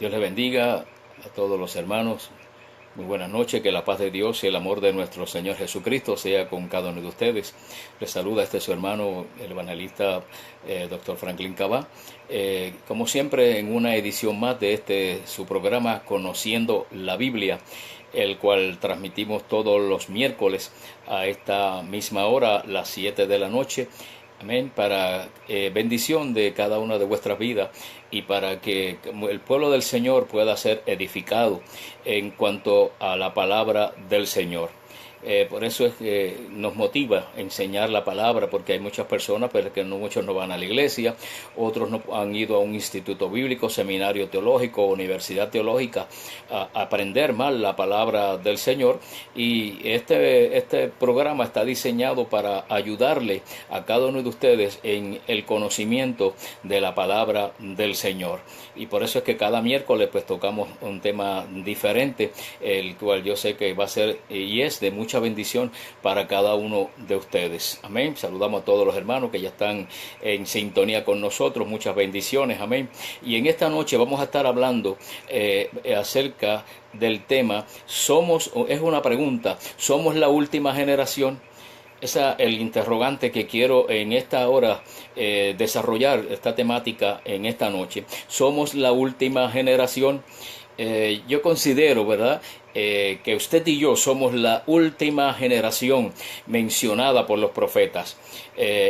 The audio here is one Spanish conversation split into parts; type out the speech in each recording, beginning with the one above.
Dios les bendiga a todos los hermanos. Muy buenas noches, que la paz de Dios y el amor de nuestro Señor Jesucristo sea con cada uno de ustedes. Les saluda su hermano, el evangelista Dr. Franklin Cabá. Como siempre, en una edición más de su programa Conociendo la Biblia, el cual transmitimos todos los miércoles a esta misma hora, las 7 de la noche. Amén, para bendición de cada una de vuestras vidas y para que el pueblo del Señor pueda ser edificado en cuanto a la palabra del Señor. Por eso es que nos motiva enseñar la palabra, porque hay muchas personas, pero que muchos no van a la iglesia, otros no han ido a un instituto bíblico, seminario teológico, universidad teológica, a aprender más la palabra del Señor. Y este programa está diseñado para ayudarle a cada uno de ustedes en el conocimiento de la palabra del Señor. Y por eso es que cada miércoles pues tocamos un tema diferente, el cual yo sé que va a ser y es de mucha bendición para cada uno de ustedes. Amén. Saludamos a todos los hermanos que ya están en sintonía con nosotros. Muchas bendiciones. Amén. Y en esta noche vamos a estar hablando acerca del tema. Es una pregunta. ¿Somos la última generación? Esa es el interrogante que quiero en esta hora desarrollar esta temática en esta noche. ¿Somos la última generación? Yo considero, ¿verdad?, que usted y yo somos la última generación mencionada por los profetas,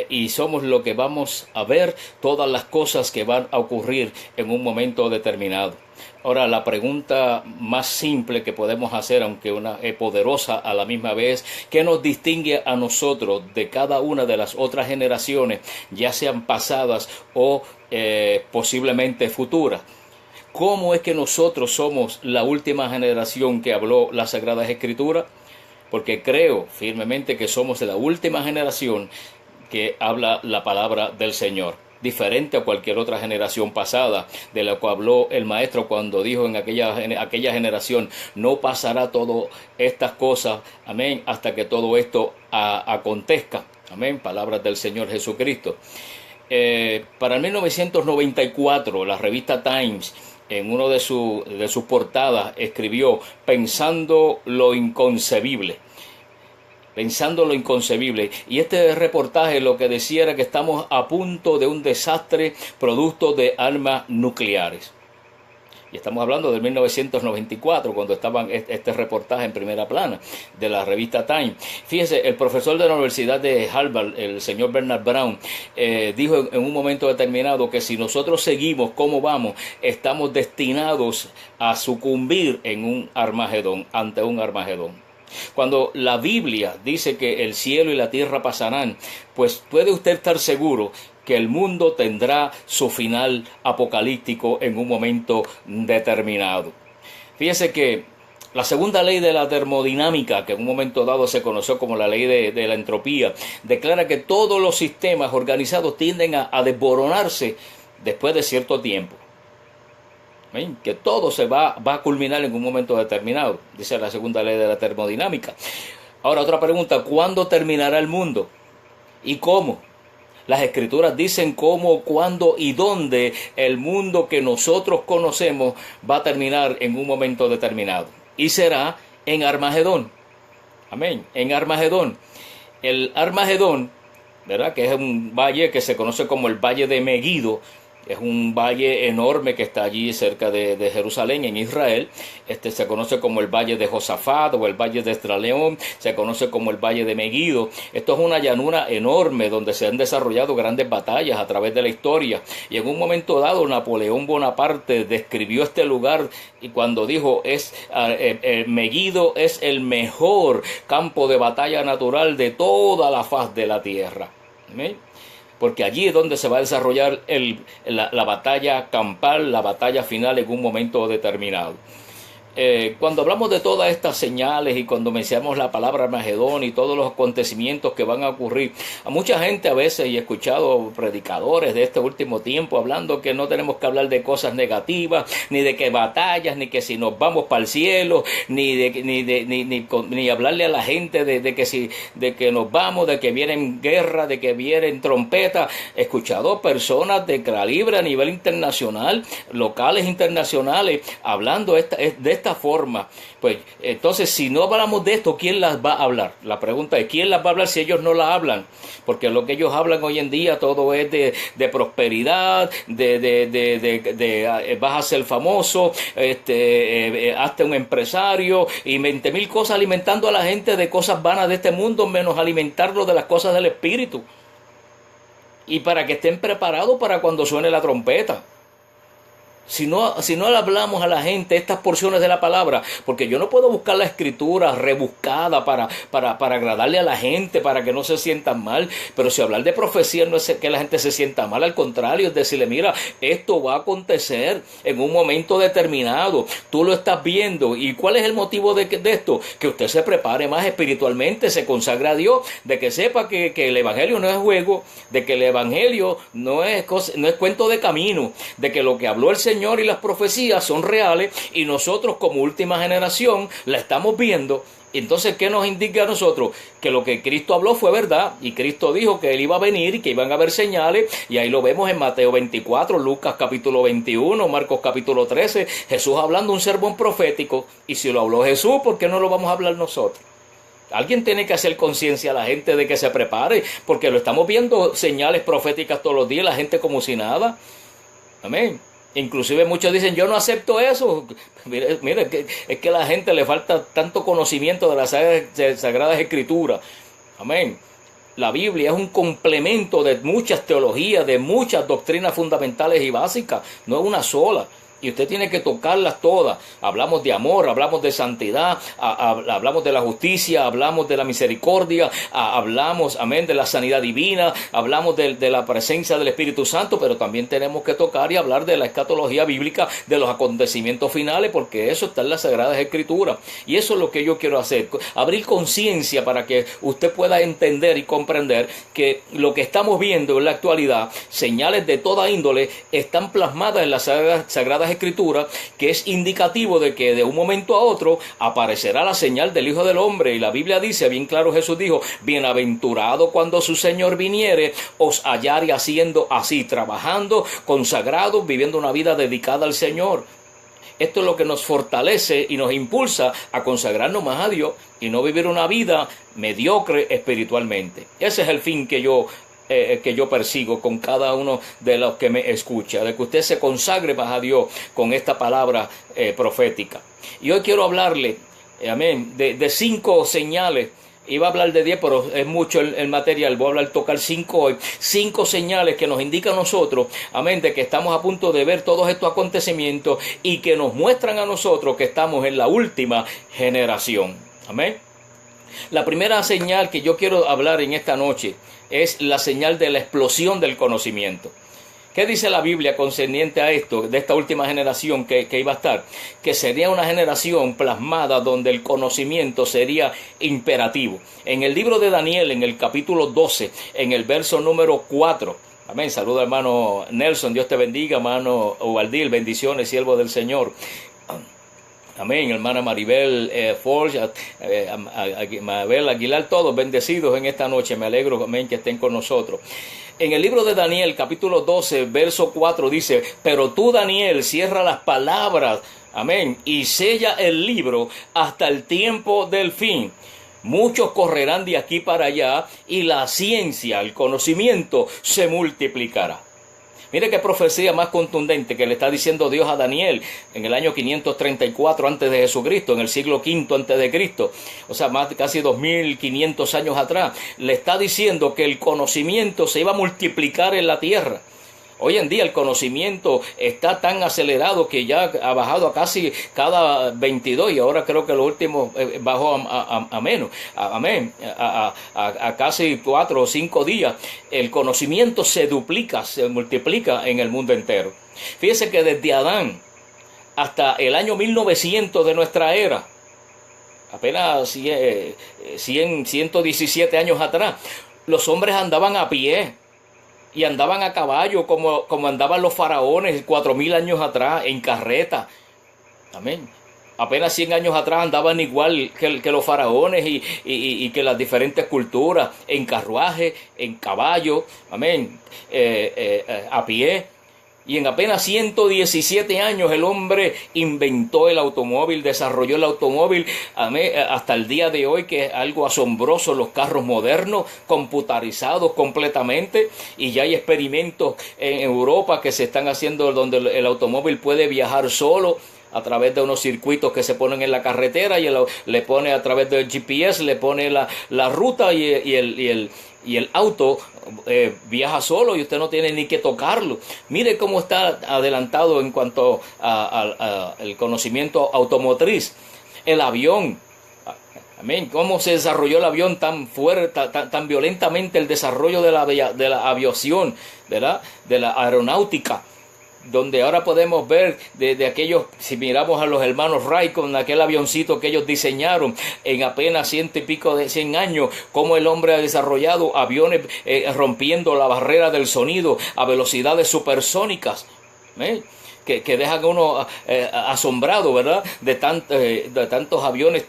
y somos lo que vamos a ver, todas las cosas que van a ocurrir en un momento determinado. Ahora, la pregunta más simple que podemos hacer, aunque una es poderosa a la misma vez, ¿qué nos distingue a nosotros de cada una de las otras generaciones, ya sean pasadas o posiblemente futuras? ¿Cómo es que nosotros somos la última generación que habló las Sagradas Escrituras? Porque creo firmemente que somos la última generación que habla la palabra del Señor, diferente a cualquier otra generación pasada, de la cual habló el Maestro cuando dijo en aquella generación: no pasará todas estas cosas, amén, hasta que todo esto acontezca. Amén, palabras del Señor Jesucristo. Para el 1994, la revista Times, en una de sus portadas, escribió: pensando lo inconcebible. Pensando lo inconcebible. Y este reportaje lo que decía era que estamos a punto de un desastre producto de armas nucleares. Y estamos hablando de 1994, cuando estaban este reportaje en primera plana de la revista Time. Fíjese, el profesor de la Universidad de Harvard, el señor Bernard Brown, dijo en un momento determinado que si nosotros seguimos como vamos, estamos destinados a sucumbir en un Armagedón, ante un Armagedón. Cuando la Biblia dice que el cielo y la tierra pasarán, pues puede usted estar seguro que el mundo tendrá su final apocalíptico en un momento determinado. Fíjese que la segunda ley de la termodinámica, que en un momento dado se conoció como la ley de la entropía, declara que todos los sistemas organizados tienden a desboronarse después de cierto tiempo. ¿Ven? Que todo se va a culminar en un momento determinado, dice la segunda ley de la termodinámica. Ahora, otra pregunta: ¿cuándo terminará el mundo? ¿Y cómo? Las Escrituras dicen cómo, cuándo y dónde el mundo que nosotros conocemos va a terminar en un momento determinado. Y será en Armagedón. Amén. En Armagedón. El Armagedón, ¿verdad?, que es un valle que se conoce como el Valle de Meguido. Es un valle enorme que está allí cerca de Jerusalén, en Israel. Se conoce como el Valle de Josafat o el Valle de Estraleón. Se conoce como el Valle de Meguido. Esto es una llanura enorme donde se han desarrollado grandes batallas a través de la historia. Y en un momento dado, Napoleón Bonaparte describió este lugar y cuando dijo: Meguido es el mejor campo de batalla natural de toda la faz de la tierra. ¿Amén? Porque allí es donde se va a desarrollar la batalla campal, la batalla final en un momento determinado. Cuando hablamos de todas estas señales y cuando mencionamos la palabra Armagedón y todos los acontecimientos que van a ocurrir, a mucha gente a veces, y he escuchado predicadores de este último tiempo hablando que no tenemos que hablar de cosas negativas, ni de que batallas, ni que si nos vamos para el cielo, ni hablarle a la gente de que nos vamos, de que vienen guerras, de que vienen trompetas. He escuchado personas de calibre a nivel internacional, locales internacionales, hablando de esta forma. Pues entonces, si no hablamos de esto, ¿quién las va a hablar? La pregunta es, ¿quién las va a hablar si ellos no las hablan? Porque lo que ellos hablan hoy en día todo es de prosperidad, vas a ser famoso, hazte un empresario y 20,000 cosas, alimentando a la gente de cosas vanas de este mundo, menos alimentarlo de las cosas del espíritu. Y para que estén preparados para cuando suene la trompeta. Si no le hablamos a la gente estas porciones de la palabra, porque yo no puedo buscar la escritura rebuscada para agradarle a la gente, para que no se sientan mal, pero si hablar de profecía no es que la gente se sienta mal, al contrario, es decirle, mira, esto va a acontecer en un momento determinado, tú lo estás viendo. ¿Y cuál es el motivo de esto? Que usted se prepare más espiritualmente, se consagre a Dios, de que sepa que el evangelio no es juego, de que el evangelio no es cuento de camino, de que lo que habló el Señor y las profecías son reales y nosotros como última generación la estamos viendo. Entonces, ¿qué nos indica a nosotros? Que lo que Cristo habló fue verdad, y Cristo dijo que Él iba a venir y que iban a haber señales, y ahí lo vemos en Mateo 24, Lucas capítulo 21, Marcos capítulo 13, Jesús hablando un sermón profético. Y si lo habló Jesús, ¿por qué no lo vamos a hablar nosotros? Alguien tiene que hacer conciencia a la gente de que se prepare, porque lo estamos viendo señales proféticas todos los días, la gente como si nada. Amén. Inclusive muchos dicen, yo no acepto eso. Mire, es que a la gente le falta tanto conocimiento de las Sagradas Escrituras. Amén. La Biblia es un complemento de muchas teologías, de muchas doctrinas fundamentales y básicas, no es una sola. Y usted tiene que tocarlas todas. Hablamos de amor, hablamos de santidad, hablamos de la justicia, hablamos de la misericordia, hablamos, amén, de la sanidad divina, hablamos de la presencia del Espíritu Santo, pero también tenemos que tocar y hablar de la escatología bíblica, de los acontecimientos finales, porque eso está en las Sagradas Escrituras. Y eso es lo que yo quiero hacer, abrir conciencia para que usted pueda entender y comprender que lo que estamos viendo en la actualidad, señales de toda índole, están plasmadas en las Sagradas Escritura, que es indicativo de que de un momento a otro aparecerá la señal del Hijo del Hombre. Y la Biblia dice, bien claro, Jesús dijo, bienaventurado cuando su Señor viniere, os hallare haciendo así, trabajando, consagrados, viviendo una vida dedicada al Señor. Esto es lo que nos fortalece y nos impulsa a consagrarnos más a Dios y no vivir una vida mediocre espiritualmente. Ese es el fin que yo persigo con cada uno de los que me escucha, de que usted se consagre más a Dios con esta palabra profética. Y hoy quiero hablarle, amén, de 5 señales. Iba a hablar de 10, pero es mucho el material. Voy a tocar 5 hoy. 5 señales que nos indican a nosotros, amén, de que estamos a punto de ver todos estos acontecimientos y que nos muestran a nosotros que estamos en la última generación. Amén. La primera señal que yo quiero hablar en esta noche es la señal de la explosión del conocimiento. ¿Qué dice la Biblia concerniente a esto, de esta última generación que iba a estar? Que sería una generación plasmada donde el conocimiento sería imperativo. En el libro de Daniel, en el capítulo 12, en el verso número 4, amén, saluda hermano Nelson, Dios te bendiga, hermano Ubaldil, bendiciones, siervo del Señor. Amén, hermana Maribel Forge, Mabel Aguilar, todos bendecidos en esta noche. Me alegro, amén, que estén con nosotros. En el libro de Daniel, capítulo 12, verso 4, dice, pero tú, Daniel, cierra las palabras, amén, y sella el libro hasta el tiempo del fin. Muchos correrán de aquí para allá y la ciencia, el conocimiento, se multiplicará. Mire qué profecía más contundente que le está diciendo Dios a Daniel en el año 534 antes de Jesucristo, en el siglo V antes de Cristo, o sea, más de casi 2500 años atrás. Le está diciendo que el conocimiento se iba a multiplicar en la tierra. Hoy en día el conocimiento está tan acelerado que ya ha bajado a casi cada 22 y ahora creo que lo último bajó a menos, a casi 4 o 5 días. El conocimiento se duplica, se multiplica en el mundo entero. Fíjese que desde Adán hasta el año 1900 de nuestra era, apenas 117 años atrás, los hombres andaban a pie y andaban a caballo como andaban los faraones 4000 años atrás, en carreta. Amén. Apenas 100 años atrás andaban igual que los faraones y que las diferentes culturas, en carruaje, en caballo, amén, a pie. Y en apenas 117 años el hombre inventó el automóvil, desarrolló el automóvil, hasta el día de hoy, que es algo asombroso, los carros modernos, computarizados completamente, y ya hay experimentos en Europa que se están haciendo donde el automóvil puede viajar solo a través de unos circuitos que se ponen en la carretera, y le pone a través del GPS, le pone la ruta, y el auto viaja solo y usted no tiene ni que tocarlo. Mire cómo está adelantado en cuanto al conocimiento automotriz. El avión, amén, cómo se desarrolló el avión tan fuerte, tan violentamente, el desarrollo de la aviación, ¿verdad?, de la aeronáutica, donde ahora podemos ver de aquellos, si miramos a los hermanos Wright con aquel avioncito que ellos diseñaron en apenas 100 y pico de 100 años, cómo el hombre ha desarrollado aviones rompiendo la barrera del sonido a velocidades supersónicas, que dejan a uno asombrado, ¿verdad?, de tantos aviones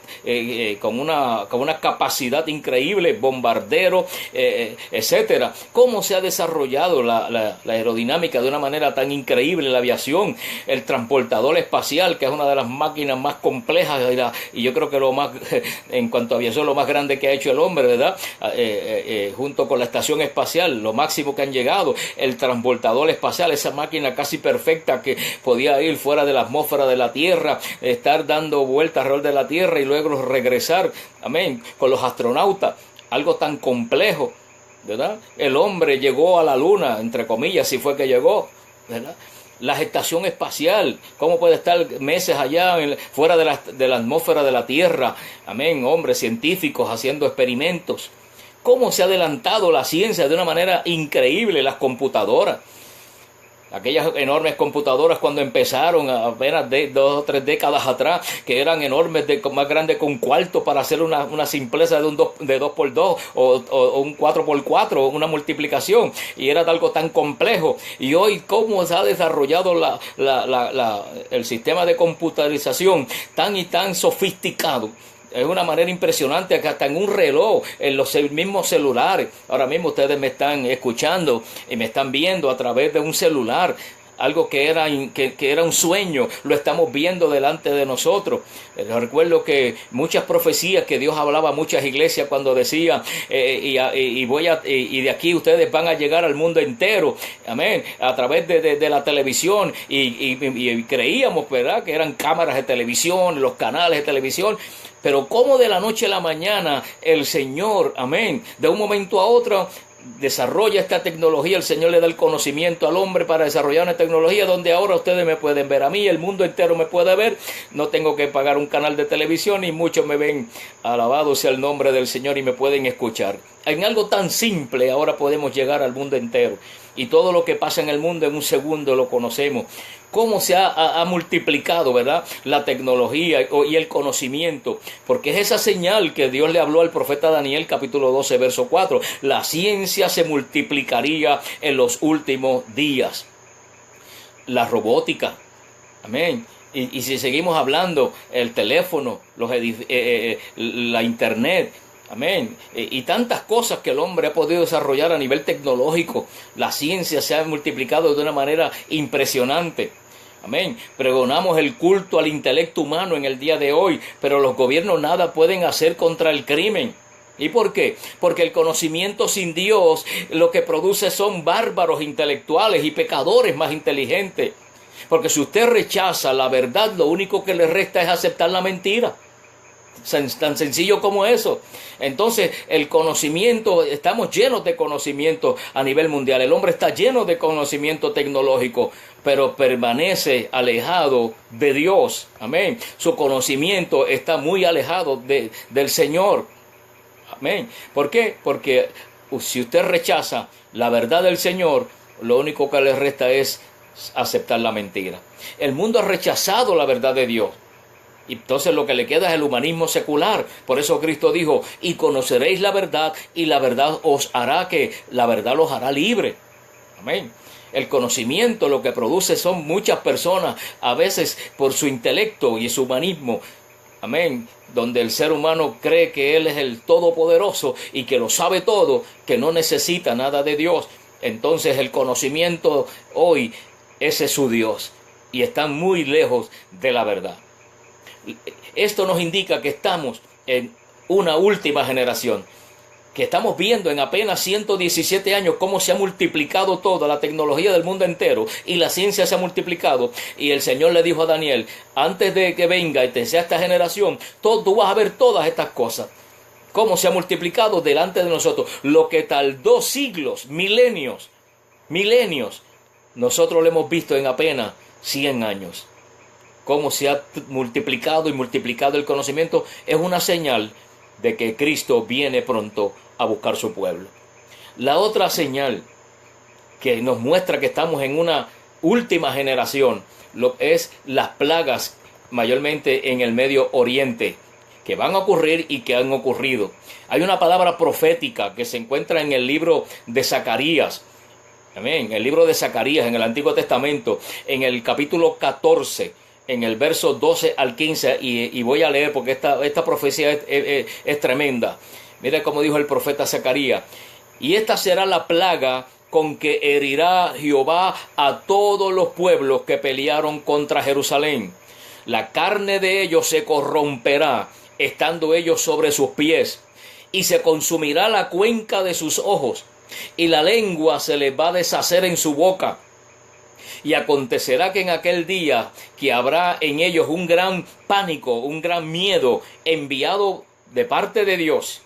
con una capacidad increíble, bombarderos, etcétera. Cómo se ha desarrollado la aerodinámica de una manera tan increíble en la aviación. El transportador espacial, que es una de las máquinas más complejas, y yo creo que en cuanto a aviación, lo más grande que ha hecho el hombre, ¿verdad?, junto con la estación espacial, lo máximo que han llegado. El transportador espacial, esa máquina casi perfecta que podía ir fuera de la atmósfera de la Tierra, estar dando vueltas alrededor de la Tierra y luego regresar, amén, con los astronautas. Algo tan complejo, ¿verdad? El hombre llegó a la luna, entre comillas, si fue que llegó, ¿verdad? La estación espacial, cómo puede estar meses allá fuera de la atmósfera de la Tierra, amén, hombres científicos haciendo experimentos. Cómo se ha adelantado la ciencia de una manera increíble. Las computadoras, aquellas enormes computadoras cuando empezaron apenas 2 o 3 décadas atrás, que eran enormes, más grandes que un cuarto, para hacer una simpleza de 2x2 o un 4x4, una multiplicación, y era algo tan complejo. Y hoy cómo se ha desarrollado el sistema de computarización tan y tan sofisticado. Es una manera impresionante, que hasta en un reloj, en los mismos celulares. Ahora mismo ustedes me están escuchando y me están viendo a través de un celular. Algo que era un sueño, lo estamos viendo delante de nosotros. Recuerdo que muchas profecías que Dios hablaba a muchas iglesias cuando decía, y de aquí ustedes van a llegar al mundo entero, amén, a través de la televisión, y creíamos, ¿verdad?, que eran cámaras de televisión, los canales de televisión. Pero cómo de la noche a la mañana el Señor, amén, de un momento a otro desarrolla esta tecnología. El Señor le da el conocimiento al hombre para desarrollar una tecnología donde ahora ustedes me pueden ver a mí, el mundo entero me puede ver, no tengo que pagar un canal de televisión y muchos me ven. Alabado sea el nombre del Señor, y me pueden escuchar. En algo tan simple ahora podemos llegar al mundo entero, y todo lo que pasa en el mundo en un segundo lo conocemos. Cómo se ha multiplicado, ¿verdad?, la tecnología y el conocimiento, porque es esa señal que Dios le habló al profeta Daniel, capítulo 12, verso 4. La ciencia se multiplicaría en los últimos días. La robótica, amén. Y si seguimos hablando, el teléfono, la internet, amén, y tantas cosas que el hombre ha podido desarrollar a nivel tecnológico. La ciencia se ha multiplicado de una manera impresionante. Amén. Pregonamos el culto al intelecto humano en el día de hoy, pero los gobiernos nada pueden hacer contra el crimen. ¿Y por qué? Porque el conocimiento sin Dios lo que produce son bárbaros intelectuales y pecadores más inteligentes. Porque si usted rechaza la verdad, lo único que le resta es aceptar la mentira. Tan sencillo como eso. Entonces, el conocimiento, estamos llenos de conocimiento a nivel mundial. El hombre está lleno de conocimiento tecnológico, pero permanece alejado de Dios. Amén. Su conocimiento está muy alejado del Señor. Amén. ¿Por qué? Porque si usted rechaza la verdad del Señor, lo único que le resta es aceptar la mentira. El mundo ha rechazado la verdad de Dios. Y entonces lo que le queda es el humanismo secular. Por eso Cristo dijo, y conoceréis la verdad, y la verdad la verdad los hará libre. Amén. El conocimiento lo que produce son muchas personas, a veces por su intelecto y su humanismo, amén, donde el ser humano cree que él es el todopoderoso y que lo sabe todo, que no necesita nada de Dios. Entonces el conocimiento hoy, ese es su Dios, y están muy lejos de la verdad. Esto nos indica que estamos en una última generación, que estamos viendo en apenas 117 años cómo se ha multiplicado toda la tecnología del mundo entero y la ciencia se ha multiplicado. Y el Señor le dijo a Daniel, antes de que venga y te sea esta generación, tú vas a ver todas estas cosas, cómo se ha multiplicado delante de nosotros. Lo que tardó siglos, milenios, nosotros lo hemos visto en apenas 100 años. Cómo se ha multiplicado y multiplicado el conocimiento es una señal de que Cristo viene pronto a buscar su pueblo. La otra señal que nos muestra que estamos en una última generación es las plagas, mayormente en el Medio Oriente, que van a ocurrir y que han ocurrido. Hay una palabra profética que se encuentra en el libro de Zacarías. Amén. El libro de Zacarías en el Antiguo Testamento, en el capítulo 14, en el verso 12 al 15, y voy a leer porque esta profecía es tremenda. Mira cómo dijo el profeta Zacarías. Y esta será la plaga con que herirá Jehová a todos los pueblos que pelearon contra Jerusalén. La carne de ellos se corromperá, estando ellos sobre sus pies, y se consumirá la cuenca de sus ojos, y la lengua se les va a deshacer en su boca. Y acontecerá que en aquel día que habrá en ellos un gran pánico, un gran miedo enviado de parte de Dios.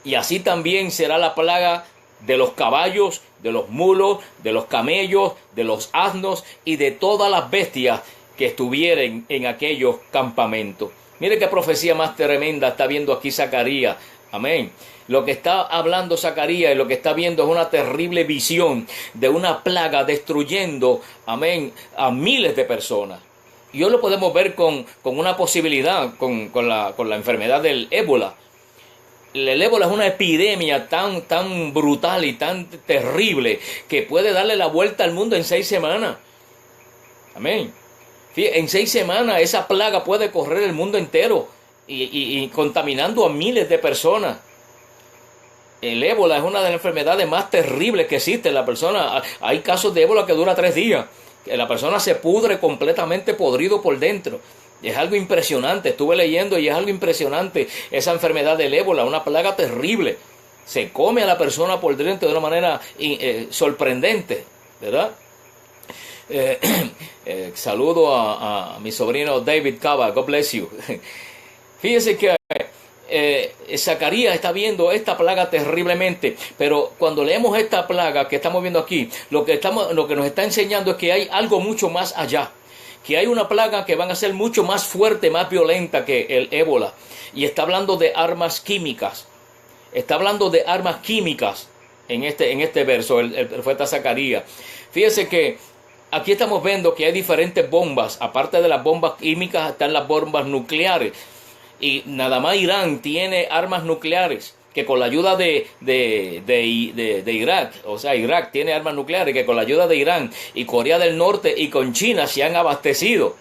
Y así también será la plaga de los caballos, de los mulos, de los camellos, de los asnos y de todas las bestias que estuvieren en aquellos campamentos. Mire qué profecía más tremenda está viendo aquí Zacarías. Amén. Lo que está hablando Zacarías y lo que está viendo es una terrible visión de una plaga destruyendo, amén, a miles de personas. Y hoy lo podemos ver con una posibilidad, con la enfermedad del ébola. El ébola es una epidemia tan brutal y tan terrible que puede darle la vuelta al mundo en 6 semanas. Amén. En 6 semanas esa plaga puede correr el mundo entero y contaminando a miles de personas. El ébola es una de las enfermedades más terribles que existe. Hay casos de ébola que dura 3 días. Que la persona se pudre completamente podrido por dentro. Es algo impresionante. Estuve leyendo y es algo impresionante esa enfermedad del ébola, una plaga terrible. Se come a la persona por dentro de una manera sorprendente, ¿verdad? Saludo a mi sobrino David Cava. God bless you. Fíjense que Zacarías está viendo esta plaga terriblemente, pero cuando leemos esta plaga que estamos viendo aquí, lo que nos está enseñando es que hay algo mucho más allá, que hay una plaga que van a ser mucho más fuerte, más violenta que el ébola, y está hablando de armas químicas. Está hablando de armas químicas en este verso, el profeta Zacarías. Fíjese que aquí estamos viendo que hay diferentes bombas. Aparte de las bombas químicas están las bombas nucleares. Y nada más Irán tiene armas nucleares, que con la ayuda de Irak, o sea, Irak tiene armas nucleares, que con la ayuda de Irán y Corea del Norte y con China se han abastecido.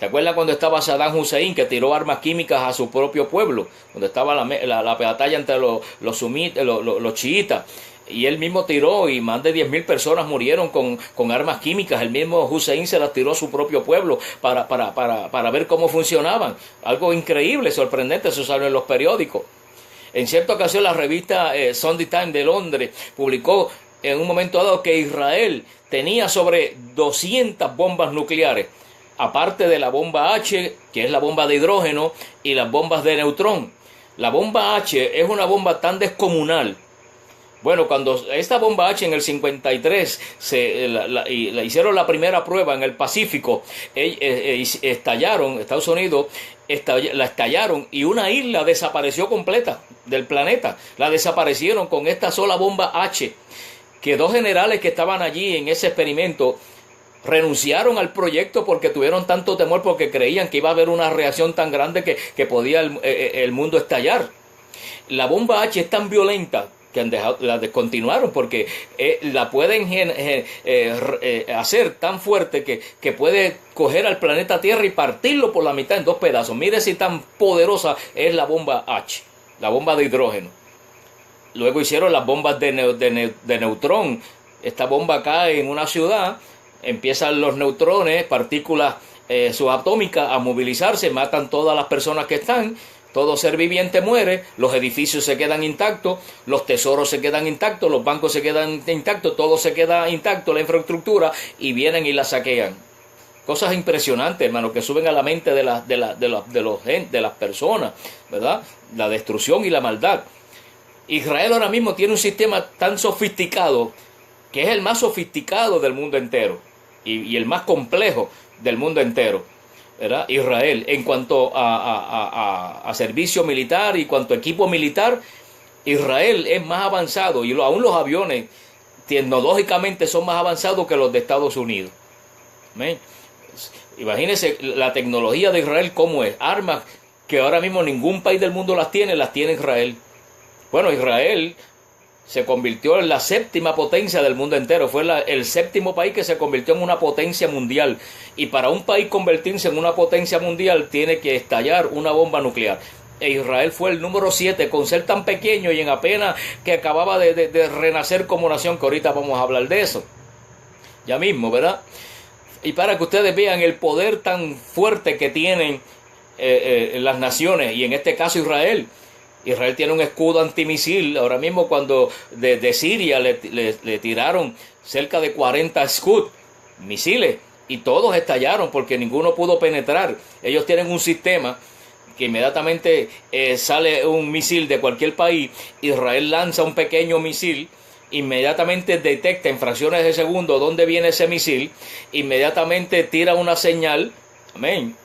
¿Se acuerdan cuando estaba Saddam Hussein, que tiró armas químicas a su propio pueblo? Cuando estaba la batalla entre los chiitas. Y él mismo tiró y más de 10,000 personas murieron con armas químicas. El mismo Hussein se las tiró a su propio pueblo para ver cómo funcionaban. Algo increíble, sorprendente, eso salió en los periódicos. En cierta ocasión la revista Sunday Times de Londres publicó en un momento dado que Israel tenía sobre 200 bombas nucleares, aparte de la bomba H, que es la bomba de hidrógeno, y las bombas de neutrón. La bomba H es una bomba tan descomunal. Bueno, cuando esta bomba H en el 53 la hicieron la primera prueba en el Pacífico, estallaron, Estados Unidos la estallaron y una isla desapareció completa del planeta. La desaparecieron con esta sola bomba H, que 2 generales que estaban allí en ese experimento renunciaron al proyecto porque tuvieron tanto temor, porque creían que iba a haber una reacción tan grande que podía el mundo estallar. La bomba H es tan violenta que la descontinuaron porque la pueden hacer tan fuerte que puede coger al planeta Tierra y partirlo por la mitad en dos pedazos. Mire si tan poderosa es la bomba H, la bomba de hidrógeno. Luego hicieron las bombas de neutrón. Esta bomba cae en una ciudad, empiezan los neutrones, partículas subatómicas a movilizarse, matan todas las personas que están, todo ser viviente muere, los edificios se quedan intactos, los tesoros se quedan intactos, los bancos se quedan intactos, todo se queda intacto, la infraestructura, y vienen y la saquean. Cosas impresionantes, hermano, que suben a la mente de las personas, ¿verdad? La destrucción y la maldad. Israel ahora mismo tiene un sistema tan sofisticado, que es el más sofisticado del mundo entero y el más complejo del mundo entero, ¿verdad? Israel, en cuanto a servicio militar y cuanto a equipo militar, Israel es más avanzado, y aún los aviones tecnológicamente son más avanzados que los de Estados Unidos. ¿Ven? Imagínense la tecnología de Israel, cómo es. Armas que ahora mismo ningún país del mundo las tiene Israel. Bueno, Israel se convirtió en la séptima potencia del mundo entero. Fue el séptimo país que se convirtió en una potencia mundial. Y para un país convertirse en una potencia mundial tiene que estallar una bomba nuclear. E Israel fue el número 7 con ser tan pequeño y en apenas que acababa de renacer como nación, que ahorita vamos a hablar de eso. Ya mismo, ¿verdad? Y para que ustedes vean el poder tan fuerte que tienen las naciones, y en este caso Israel. Israel tiene un escudo antimisil. Ahora mismo cuando de Siria le tiraron cerca de 40 Scud, misiles, y todos estallaron porque ninguno pudo penetrar. Ellos tienen un sistema que inmediatamente sale un misil de cualquier país, Israel lanza un pequeño misil, inmediatamente detecta en fracciones de segundo dónde viene ese misil, inmediatamente tira una señal, amén,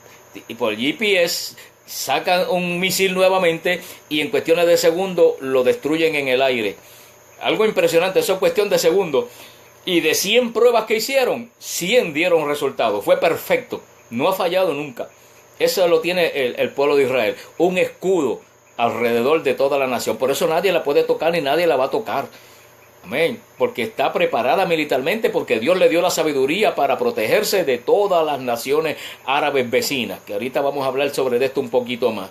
y por el GPS sacan un misil nuevamente y en cuestiones de segundos lo destruyen en el aire. Algo impresionante, eso es cuestión de segundos. Y de 100 pruebas que hicieron, 100 dieron resultado. Fue perfecto, no ha fallado nunca. Eso lo tiene el pueblo de Israel, un escudo alrededor de toda la nación. Por eso nadie la puede tocar ni nadie la va a tocar. Amén, porque está preparada militarmente, porque Dios le dio la sabiduría para protegerse de todas las naciones árabes vecinas, que ahorita vamos a hablar sobre esto un poquito más.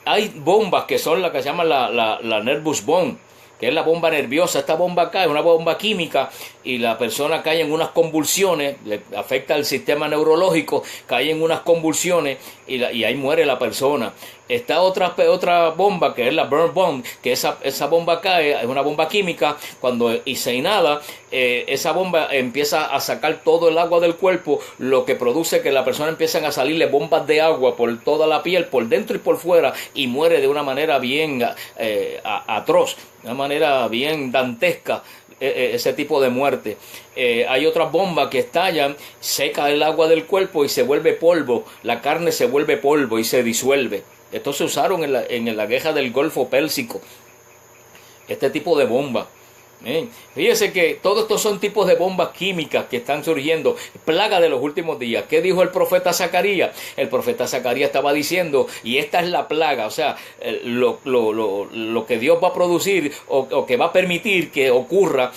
Hay bombas que son las que se llaman la nervous bomb, que es la bomba nerviosa. Esta bomba acá es una bomba química y la persona cae en unas convulsiones, le afecta al sistema neurológico, cae en unas convulsiones y ahí muere la persona. Está otra bomba que es la burn bomb, que esa bomba cae, es una bomba química, cuando se inhala, esa bomba empieza a sacar todo el agua del cuerpo, lo que produce que la persona empiezan a salirle bombas de agua por toda la piel, por dentro y por fuera, y muere de una manera bien atroz, de una manera bien dantesca. Ese tipo de muerte. Hay otras bombas que estallan, seca el agua del cuerpo y se vuelve polvo, la carne se vuelve polvo y se disuelve. Estos se usaron en la guerra del Golfo Pérsico, este tipo de bomba. Fíjese que todos estos son tipos de bombas químicas que están surgiendo, plaga de los últimos días. ¿Qué dijo el profeta Zacarías? El profeta Zacarías estaba diciendo, y esta es la plaga, o sea, lo que Dios va a producir o que va a permitir que ocurra,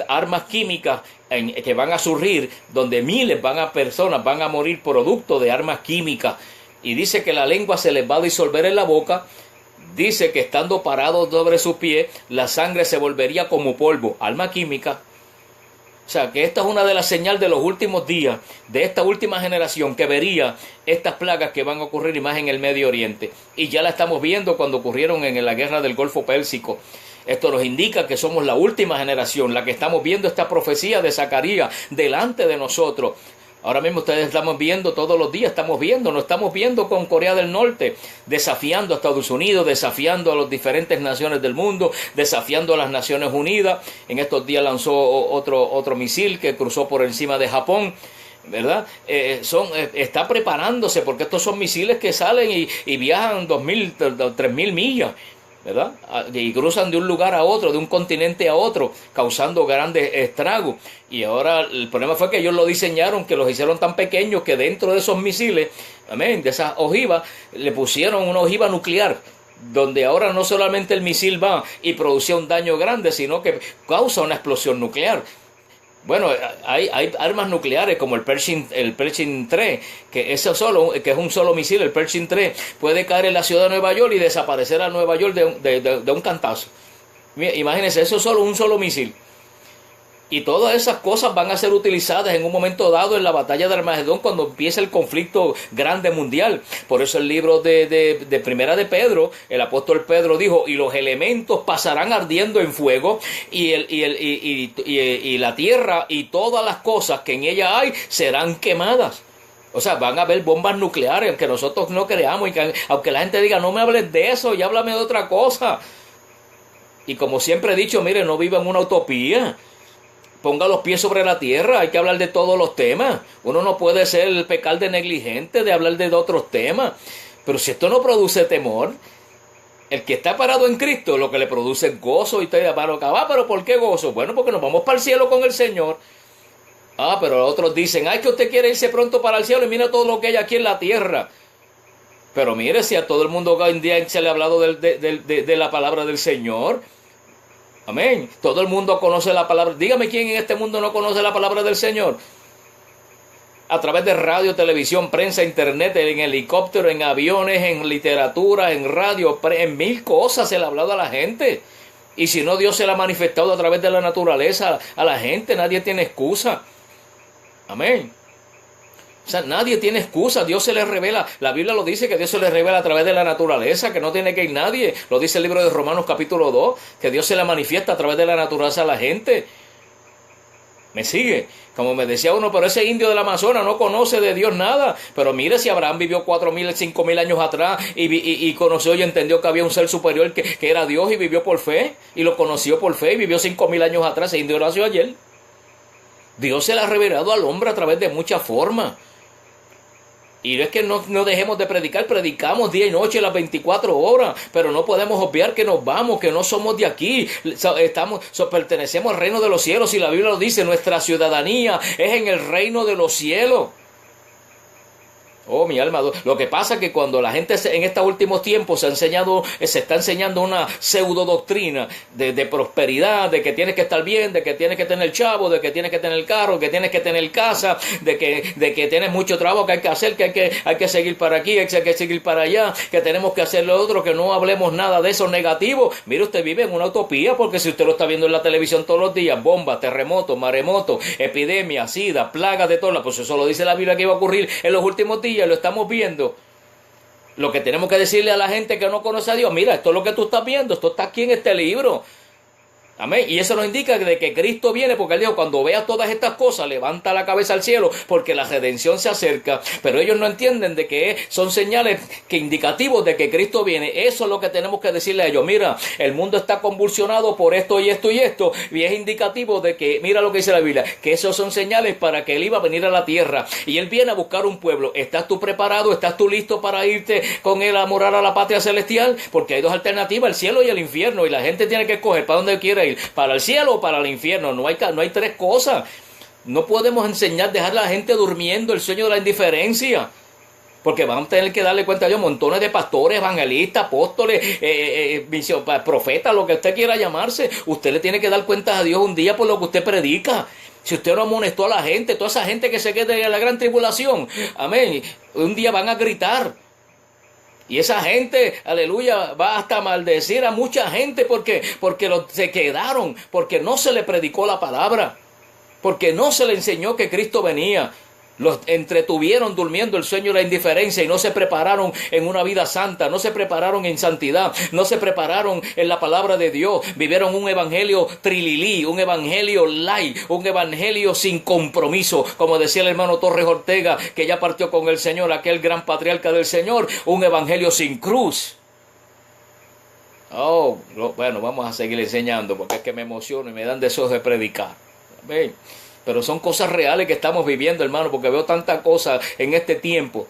armas químicas que van a surgir, donde miles personas van a morir producto de armas químicas. Y dice que la lengua se les va a disolver en la boca. Dice que estando parados sobre sus pies, la sangre se volvería como polvo, arma química. O sea, que esta es una de las señales de los últimos días, de esta última generación, que vería estas plagas que van a ocurrir y más en el Medio Oriente. Y ya la estamos viendo cuando ocurrieron en la guerra del Golfo Pérsico. Esto nos indica que somos la última generación, la que estamos viendo esta profecía de Zacarías delante de nosotros. Ahora mismo ustedes estamos viendo todos los días, nos estamos viendo con Corea del Norte, desafiando a Estados Unidos, desafiando a las diferentes naciones del mundo, desafiando a las Naciones Unidas. En estos días lanzó otro misil que cruzó por encima de Japón, ¿verdad? Está preparándose, porque estos son misiles que salen y viajan 2.000, 3.000 millas. ¿verdad? Y cruzan de un lugar a otro, de un continente a otro, causando grandes estragos. Y ahora el problema fue que ellos lo diseñaron, que los hicieron tan pequeños que dentro de esos misiles, amén, de esas ojivas, le pusieron una ojiva nuclear, donde ahora no solamente el misil va y producía un daño grande, sino que causa una explosión nuclear. Bueno, hay armas nucleares como el Pershing 3, que es un solo misil. El Pershing 3 puede caer en la ciudad de Nueva York y desaparecer a Nueva York de un cantazo. Imagínense, eso es solo un solo misil. Y todas esas cosas van a ser utilizadas en un momento dado en la batalla de Armagedón, cuando empiece el conflicto grande mundial. Por eso el libro de Primera de Pedro, el apóstol Pedro dijo: y los elementos pasarán ardiendo en fuego, y la tierra y todas las cosas que en ella hay serán quemadas. O sea, van a haber bombas nucleares, aunque nosotros no creamos, y aunque la gente diga: no me hables de eso, y háblame de otra cosa. Y como siempre he dicho, mire, no viva en una utopía. Ponga los pies sobre la tierra, hay que hablar de todos los temas. Uno no puede ser pecar de negligente, de hablar de otros temas. Pero si esto no produce temor, el que está parado en Cristo, lo que le produce es gozo. Y te dirá: pero ¿por qué gozo? Bueno, porque nos vamos para el cielo con el Señor. Pero otros dicen: que usted quiere irse pronto para el cielo y mira todo lo que hay aquí en la tierra. Pero mire, si a todo el mundo hoy en día se le ha hablado de la palabra del Señor. Amén. Todo el mundo conoce la palabra. Dígame quién en este mundo no conoce la palabra del Señor. A través de radio, televisión, prensa, internet, en helicóptero, en aviones, en literatura, en radio, en mil cosas se le ha hablado a la gente. Y si no, Dios se la ha manifestado a través de la naturaleza a la gente. Nadie tiene excusa. Amén. O sea, nadie tiene excusa. Dios se le revela. La Biblia lo dice, que Dios se le revela a través de la naturaleza, que no tiene que ir nadie. Lo dice el libro de Romanos capítulo 2, que Dios se le manifiesta a través de la naturaleza a la gente. ¿Me sigue? Como me decía uno: pero ese indio del Amazonas no conoce de Dios nada. Pero mire, si Abraham vivió 4.000, 5.000 años atrás y conoció y entendió que había un ser superior que era Dios, y vivió por fe, y lo conoció por fe, y vivió 5.000 años atrás. Ese indio nació ayer. Dios se le ha revelado al hombre a través de muchas formas. Y no es que no dejemos de predicar, predicamos día y noche las 24 horas, pero no podemos obviar que nos vamos, que no somos de aquí, pertenecemos al reino de los cielos, y la Biblia lo dice: nuestra ciudadanía es en el reino de los cielos. Oh, mi alma. Lo que pasa es que cuando la gente en estos últimos tiempos se está enseñando una pseudo doctrina de prosperidad, de que tienes que estar bien, de que tienes que tener chavo, de que tienes que tener carro, que tienes que tener casa, de que tienes mucho trabajo que hay que hacer, que hay que seguir para aquí, hay que seguir para allá, que tenemos que hacer lo otro, que no hablemos nada de eso negativo. Mire, usted vive en una utopía, porque si usted lo está viendo en la televisión todos los días: bombas, terremotos, maremotos, epidemias, sida, plagas de todas, pues eso lo dice la Biblia que iba a ocurrir en los últimos días. Lo estamos viendo. Lo que tenemos que decirle a la gente que no conoce a Dios: mira, esto es lo que tú estás viendo, esto está aquí en este libro. Amén. Y eso nos indica de que Cristo viene, porque él dijo: cuando veas todas estas cosas, levanta la cabeza al cielo, porque la redención se acerca. Pero ellos no entienden de que son señales indicativos de que Cristo viene. Eso es lo que tenemos que decirle a ellos: mira, el mundo está convulsionado por esto y esto y esto, y es indicativo de que, mira lo que dice la Biblia, que esos son señales para que él iba a venir a la tierra, y él viene a buscar un pueblo. ¿Estás tú preparado? ¿Estás tú listo para irte con él a morar a la patria celestial? Porque hay dos alternativas: el cielo y el infierno, y la gente tiene que escoger para dónde quiere ir, para el cielo o para el infierno. No hay tres cosas. No podemos dejar a la gente durmiendo el sueño de la indiferencia, porque vamos a tener que darle cuenta a Dios. Montones de pastores, evangelistas, apóstoles, profetas, lo que usted quiera llamarse. Usted le tiene que dar cuenta a Dios un día por lo que usted predica. Si usted no amonestó a la gente, toda esa gente que se quede en la gran tribulación, amén, un día van a gritar. Y esa gente, aleluya, va hasta maldecir a mucha gente porque se quedaron, porque no se le predicó la palabra, porque no se le enseñó que Cristo venía. Los entretuvieron durmiendo el sueño de la indiferencia y no se prepararon en una vida santa, no se prepararon en santidad, no se prepararon en la palabra de Dios. Vivieron un evangelio trililí, un evangelio light, un evangelio sin compromiso, como decía el hermano Torres Ortega, que ya partió con el Señor, aquel gran patriarca del Señor. Un evangelio sin cruz. Bueno, vamos a seguir enseñando, porque es que me emociono y me dan deseos de predicar. Amén. Pero son cosas reales que estamos viviendo, hermano, porque veo tantas cosas en este tiempo.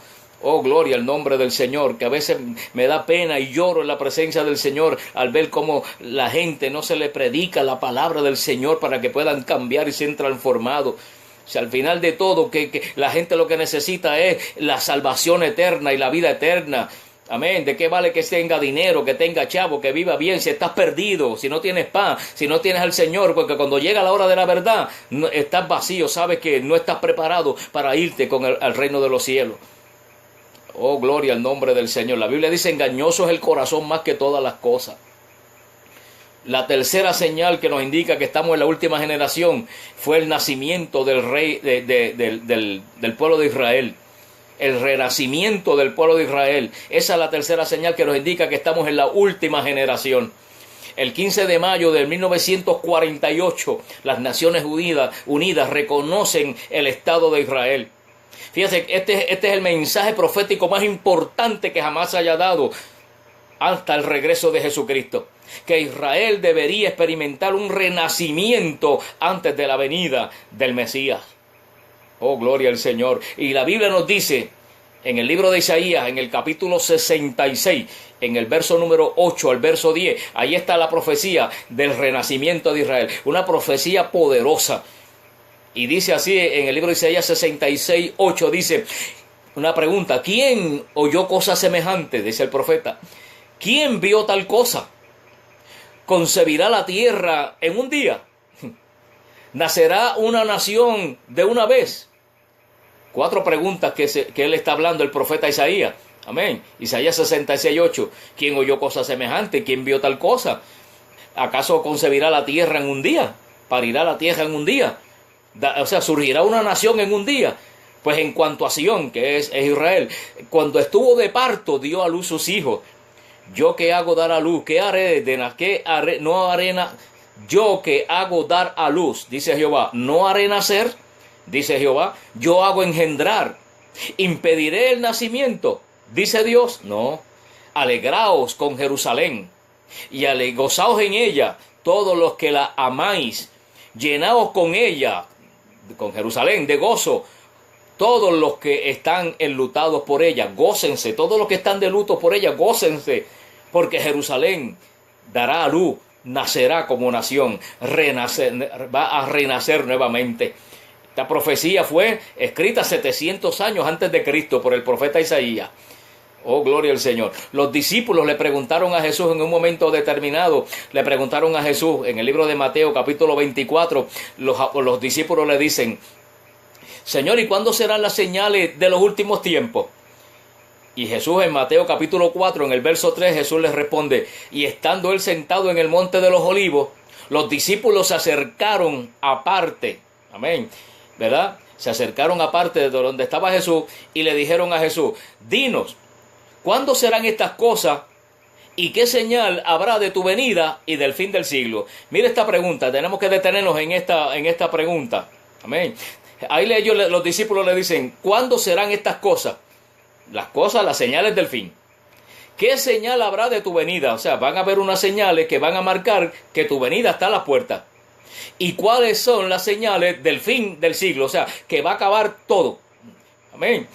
Oh, gloria al nombre del Señor, que a veces me da pena y lloro en la presencia del Señor al ver cómo la gente no se le predica la palabra del Señor para que puedan cambiar y ser transformados. O sea, al final de todo, que la gente lo que necesita es la salvación eterna y la vida eterna. Amén. ¿De qué vale que tenga dinero, que tenga chavo, que viva bien, si estás perdido, si no tienes paz, si no tienes al Señor? Porque cuando llega la hora de la verdad, estás vacío, sabes que no estás preparado para irte al reino de los cielos. Oh, gloria al nombre del Señor. La Biblia dice, engañoso es el corazón más que todas las cosas. La tercera señal que nos indica que estamos en la última generación fue el nacimiento del rey del pueblo de Israel. El renacimiento del pueblo de Israel. Esa es la tercera señal que nos indica que estamos en la última generación. El 15 de mayo de 1948, las Naciones Unidas reconocen el Estado de Israel. Fíjense, este es el mensaje profético más importante que jamás se haya dado hasta el regreso de Jesucristo. Que Israel debería experimentar un renacimiento antes de la venida del Mesías. Oh, gloria al Señor. Y la Biblia nos dice, en el libro de Isaías, en el capítulo 66, en el verso número 8 al verso 10, ahí está la profecía del renacimiento de Israel. Una profecía poderosa. Y dice así, en el libro de Isaías 66, 8, dice, una pregunta, ¿quién oyó cosa semejante? Dice el profeta. ¿Quién vio tal cosa? ¿Concebirá la tierra en un día? ¿Nacerá una nación de una vez? 4 preguntas que él está hablando, el profeta Isaías. Amén. Isaías 66, 8. ¿Quién oyó cosa semejante? ¿Quién vio tal cosa? ¿Acaso concebirá la tierra en un día? ¿Parirá la tierra en un día? O sea, ¿surgirá una nación en un día? Pues en cuanto a Sión, que es Israel, cuando estuvo de parto, dio a luz sus hijos. Yo que hago dar a luz, ¿qué haré? No haré yo que hago dar a luz, dice Jehová, no haré nacer, dice Jehová, yo hago engendrar, impediré el nacimiento, dice Dios, no. Alegraos con Jerusalén y gozaos en ella, todos los que la amáis, llenaos con ella, con Jerusalén, de gozo, todos los que están enlutados por ella, gócense, todos los que están de luto por ella, gócense, porque Jerusalén dará a luz, nacerá como nación, va a renacer nuevamente. Esta profecía fue escrita 700 años antes de Cristo por el profeta Isaías. Oh, gloria al Señor. Los discípulos le preguntaron a Jesús en un momento determinado, le preguntaron a Jesús en el libro de Mateo capítulo 24, los discípulos le dicen, Señor, ¿y cuándo serán las señales de los últimos tiempos? Y Jesús en Mateo capítulo 4, en el verso 3, Jesús les responde, y estando él sentado en el monte de los olivos, los discípulos se acercaron aparte, amén, ¿verdad? Se acercaron aparte de donde estaba Jesús y le dijeron a Jesús, dinos, ¿cuándo serán estas cosas y qué señal habrá de tu venida y del fin del siglo? Mira esta pregunta, tenemos que detenernos en esta pregunta, amén. Ahí los discípulos le dicen, ¿cuándo serán estas cosas? Las señales del fin. ¿Qué señal habrá de tu venida? O sea, van a haber unas señales que van a marcar que tu venida está a la puerta. ¿Y cuáles son las señales del fin del siglo? O sea, que va a acabar todo. Amén.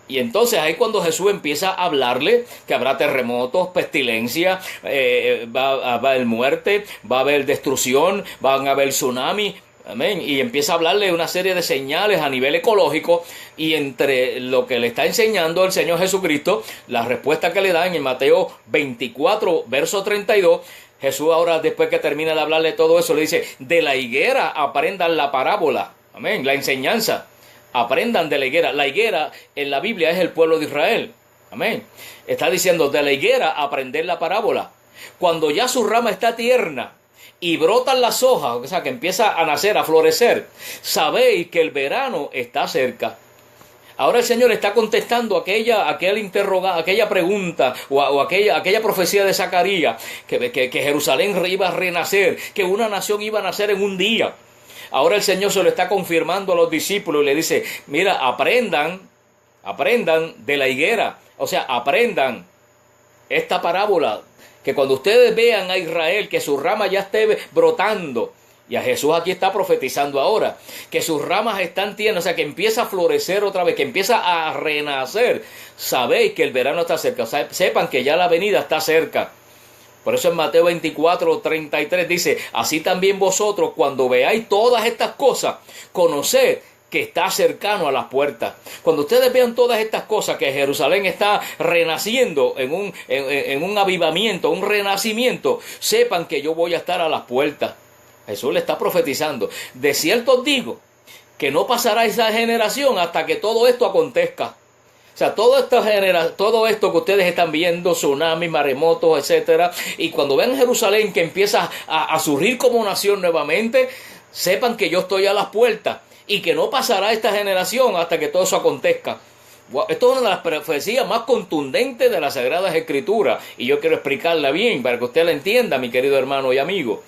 Y entonces ahí cuando Jesús empieza a hablarle que habrá terremotos, pestilencia, va a haber muerte, va a haber destrucción, van a haber tsunami. Amén. Y empieza a hablarle una serie de señales a nivel ecológico, y entre lo que le está enseñando el Señor Jesucristo, la respuesta que le dan en Mateo 24, verso 32, Jesús ahora, después que termina de hablarle todo eso, le dice, de la higuera aprendan la parábola. Amén. La enseñanza. Aprendan de la higuera. La higuera en la Biblia es el pueblo de Israel. Amén. Está diciendo, de la higuera aprender la parábola. Cuando ya su rama está tierna y brotan las hojas, o sea, que empieza a nacer, a florecer, sabéis que el verano está cerca. Ahora el Señor está contestando aquella pregunta o aquella profecía de Zacarías, que Jerusalén iba a renacer, que una nación iba a nacer en un día. Ahora el Señor se lo está confirmando a los discípulos y le dice, mira, aprendan de la higuera, o sea, aprendan esta parábola, que cuando ustedes vean a Israel, que su rama ya esté brotando Y a Jesús aquí está profetizando ahora, que sus ramas están tiernas, o sea, que empieza a florecer otra vez, que empieza a renacer. Sabéis que el verano está cerca, o sea, sepan que ya la venida está cerca. Por eso en Mateo 24:33 dice, así también vosotros cuando veáis todas estas cosas, conoced que está cercano a las puertas. Cuando ustedes vean todas estas cosas, que Jerusalén está renaciendo en un avivamiento, un renacimiento, sepan que yo voy a estar a las puertas. Jesús le está profetizando. De cierto os digo que no pasará esa generación hasta que todo esto acontezca. O sea, todo esto que ustedes están viendo, tsunamis, maremotos, etcétera, y cuando vean Jerusalén que empieza a surgir como nación nuevamente, sepan que yo estoy a las puertas y que no pasará esta generación hasta que todo eso acontezca. Esto es una de las profecías más contundentes de las Sagradas Escrituras, y yo quiero explicarla bien para que usted la entienda, mi querido hermano y amigo.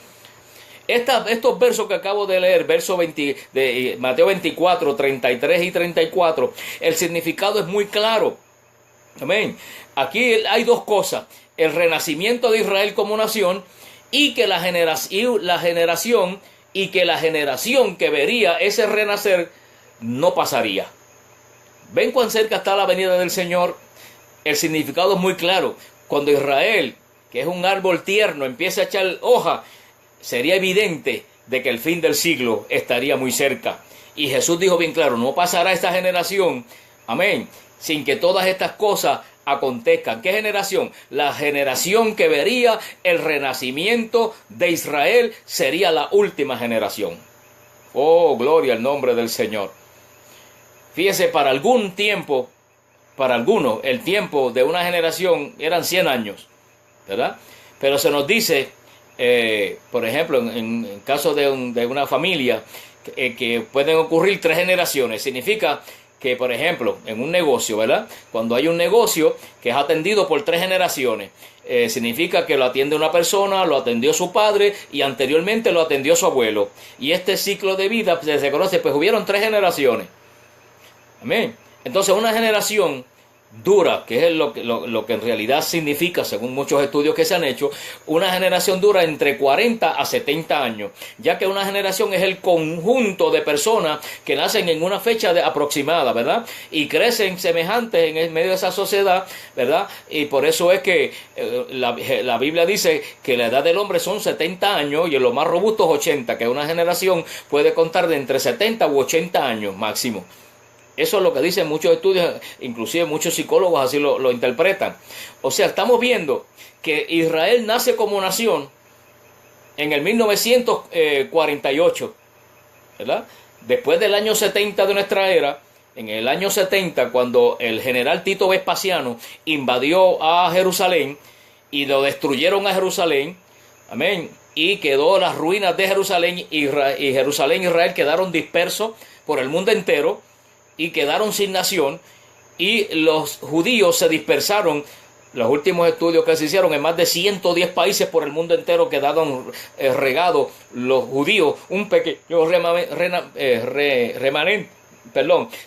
Estos versos que acabo de leer, versos de Mateo 24, 33 y 34, el significado es muy claro. Amén. Aquí hay dos cosas: el renacimiento de Israel como nación, y que la generación que vería ese renacer no pasaría. ¿Ven cuán cerca está la venida del Señor? El significado es muy claro. Cuando Israel, que es un árbol tierno, empieza a echar hoja, sería evidente de que el fin del siglo estaría muy cerca. Y Jesús dijo bien claro, no pasará esta generación, amén, sin que todas estas cosas acontezcan. ¿Qué generación? La generación que vería el renacimiento de Israel sería la última generación. Oh, gloria al nombre del Señor. Fíjese, para algún tiempo, para algunos, el tiempo de una generación eran 100 años, ¿verdad? Pero se nos dice, por ejemplo, en caso de una familia, que pueden ocurrir 3 generaciones. Significa que, por ejemplo, en un negocio, ¿verdad? Cuando hay un negocio que es atendido por 3 generaciones, significa que lo atiende una persona, lo atendió su padre y anteriormente lo atendió su abuelo. Y este ciclo de vida se conoce, pues hubieron 3 generaciones. Amén. Entonces una generación dura, que es lo que en realidad significa, según muchos estudios que se han hecho, una generación dura entre 40 a 70 años, ya que una generación es el conjunto de personas que nacen en una fecha aproximada, ¿verdad? Y crecen semejantes en el medio de esa sociedad, ¿verdad? Y por eso es que la Biblia dice que la edad del hombre son 70 años y en los más robustos 80, que una generación puede contar de entre 70 u 80 años máximo. Eso es lo que dicen muchos estudios, inclusive muchos psicólogos así lo interpretan. O sea, estamos viendo que Israel nace como nación en el 1948, ¿verdad? Después del año 70 de nuestra era, en el año 70, cuando el general Tito Vespasiano invadió a Jerusalén y lo destruyeron a Jerusalén, amén, y quedó las ruinas de Jerusalén, y Jerusalén e Israel quedaron dispersos por el mundo entero, y quedaron sin nación, y los judíos se dispersaron. Los últimos estudios que se hicieron en más de 110 países por el mundo entero quedaron regados los judíos, un pequeño remanente,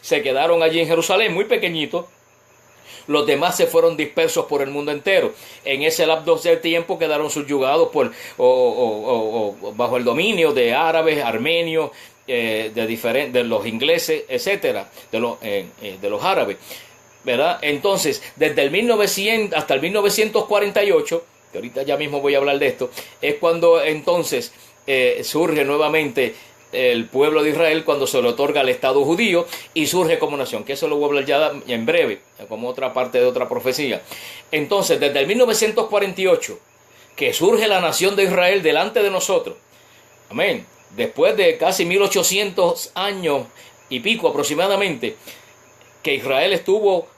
se quedaron allí en Jerusalén, muy pequeñitos. Los demás se fueron dispersos por el mundo entero. En ese lapso de tiempo quedaron subyugados bajo el dominio de árabes, armenios, de los ingleses, etcétera, de los árabes, ¿verdad? Entonces, desde el 1900 hasta el 1948, que ahorita ya mismo voy a hablar de esto, es cuando entonces surge nuevamente el pueblo de Israel, cuando se le otorga el Estado judío y surge como nación, que eso lo voy a hablar ya en breve, como otra parte de otra profecía. Entonces, desde el 1948, que surge la nación de Israel delante de nosotros, amén, después de casi 1800 años y pico aproximadamente, que Israel estuvo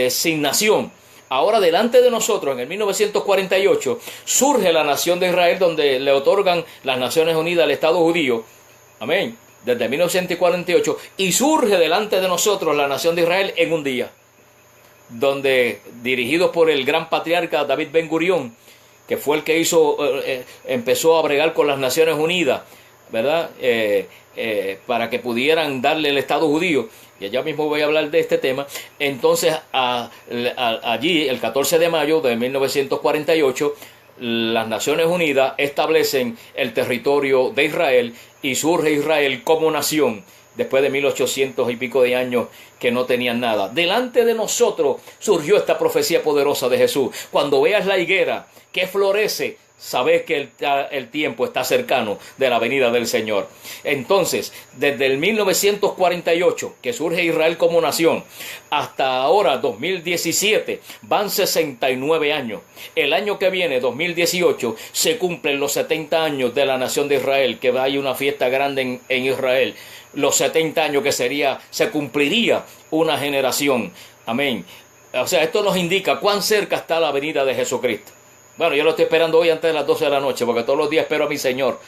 sin nación, ahora delante de nosotros, en el 1948, surge la nación de Israel, donde le otorgan las Naciones Unidas al Estado judío, amén, desde 1948, y surge delante de nosotros la nación de Israel en un día, donde, dirigido por el gran patriarca David Ben Gurión, que fue el que empezó a bregar con las Naciones Unidas, ¿verdad? Para que pudieran darle el Estado judío, y allá mismo voy a hablar de este tema. Entonces allí, el 14 de mayo de 1948, las Naciones Unidas establecen el territorio de Israel y surge Israel como nación después de 1800 y pico de años que no tenían nada. Delante de nosotros surgió esta profecía poderosa de Jesús. Cuando veas la higuera que florece, sabes que el tiempo está cercano de la venida del Señor. Entonces, desde el 1948, que surge Israel como nación, hasta ahora, 2017, van 69 años. El año que viene, 2018, se cumplen los 70 años de la nación de Israel, que hay una fiesta grande en Israel. Los 70 años que se cumpliría una generación. Amén. O sea, esto nos indica cuán cerca está la venida de Jesucristo. Bueno, yo lo estoy esperando hoy antes de las 12 de la noche, porque todos los días espero a mi Señor,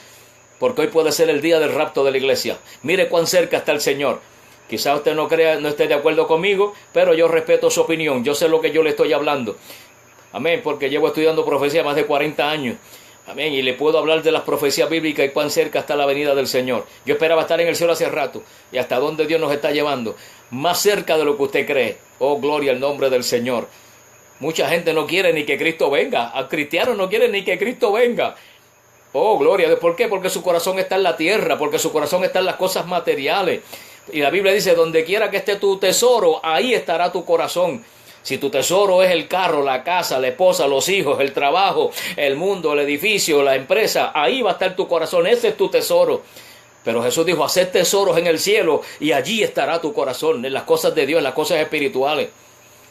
porque hoy puede ser el día del rapto de la iglesia. Mire cuán cerca está el Señor. Quizás usted no esté de acuerdo conmigo, pero yo respeto su opinión. Yo sé lo que yo le estoy hablando. Amén, porque llevo estudiando profecía más de 40 años. Amén, y le puedo hablar de las profecías bíblicas y cuán cerca está la venida del Señor. Yo esperaba estar en el cielo hace rato, y hasta dónde Dios nos está llevando. Más cerca de lo que usted cree. Oh, gloria al nombre del Señor. Mucha gente no quiere ni que Cristo venga. A cristianos no quieren ni que Cristo venga. Oh, gloria a Dios. ¿Por qué? Porque su corazón está en la tierra, porque su corazón está en las cosas materiales. Y la Biblia dice, donde quiera que esté tu tesoro, ahí estará tu corazón. Si tu tesoro es el carro, la casa, la esposa, los hijos, el trabajo, el mundo, el edificio, la empresa, ahí va a estar tu corazón. Ese es tu tesoro. Pero Jesús dijo, haced tesoros en el cielo y allí estará tu corazón, en las cosas de Dios, en las cosas espirituales.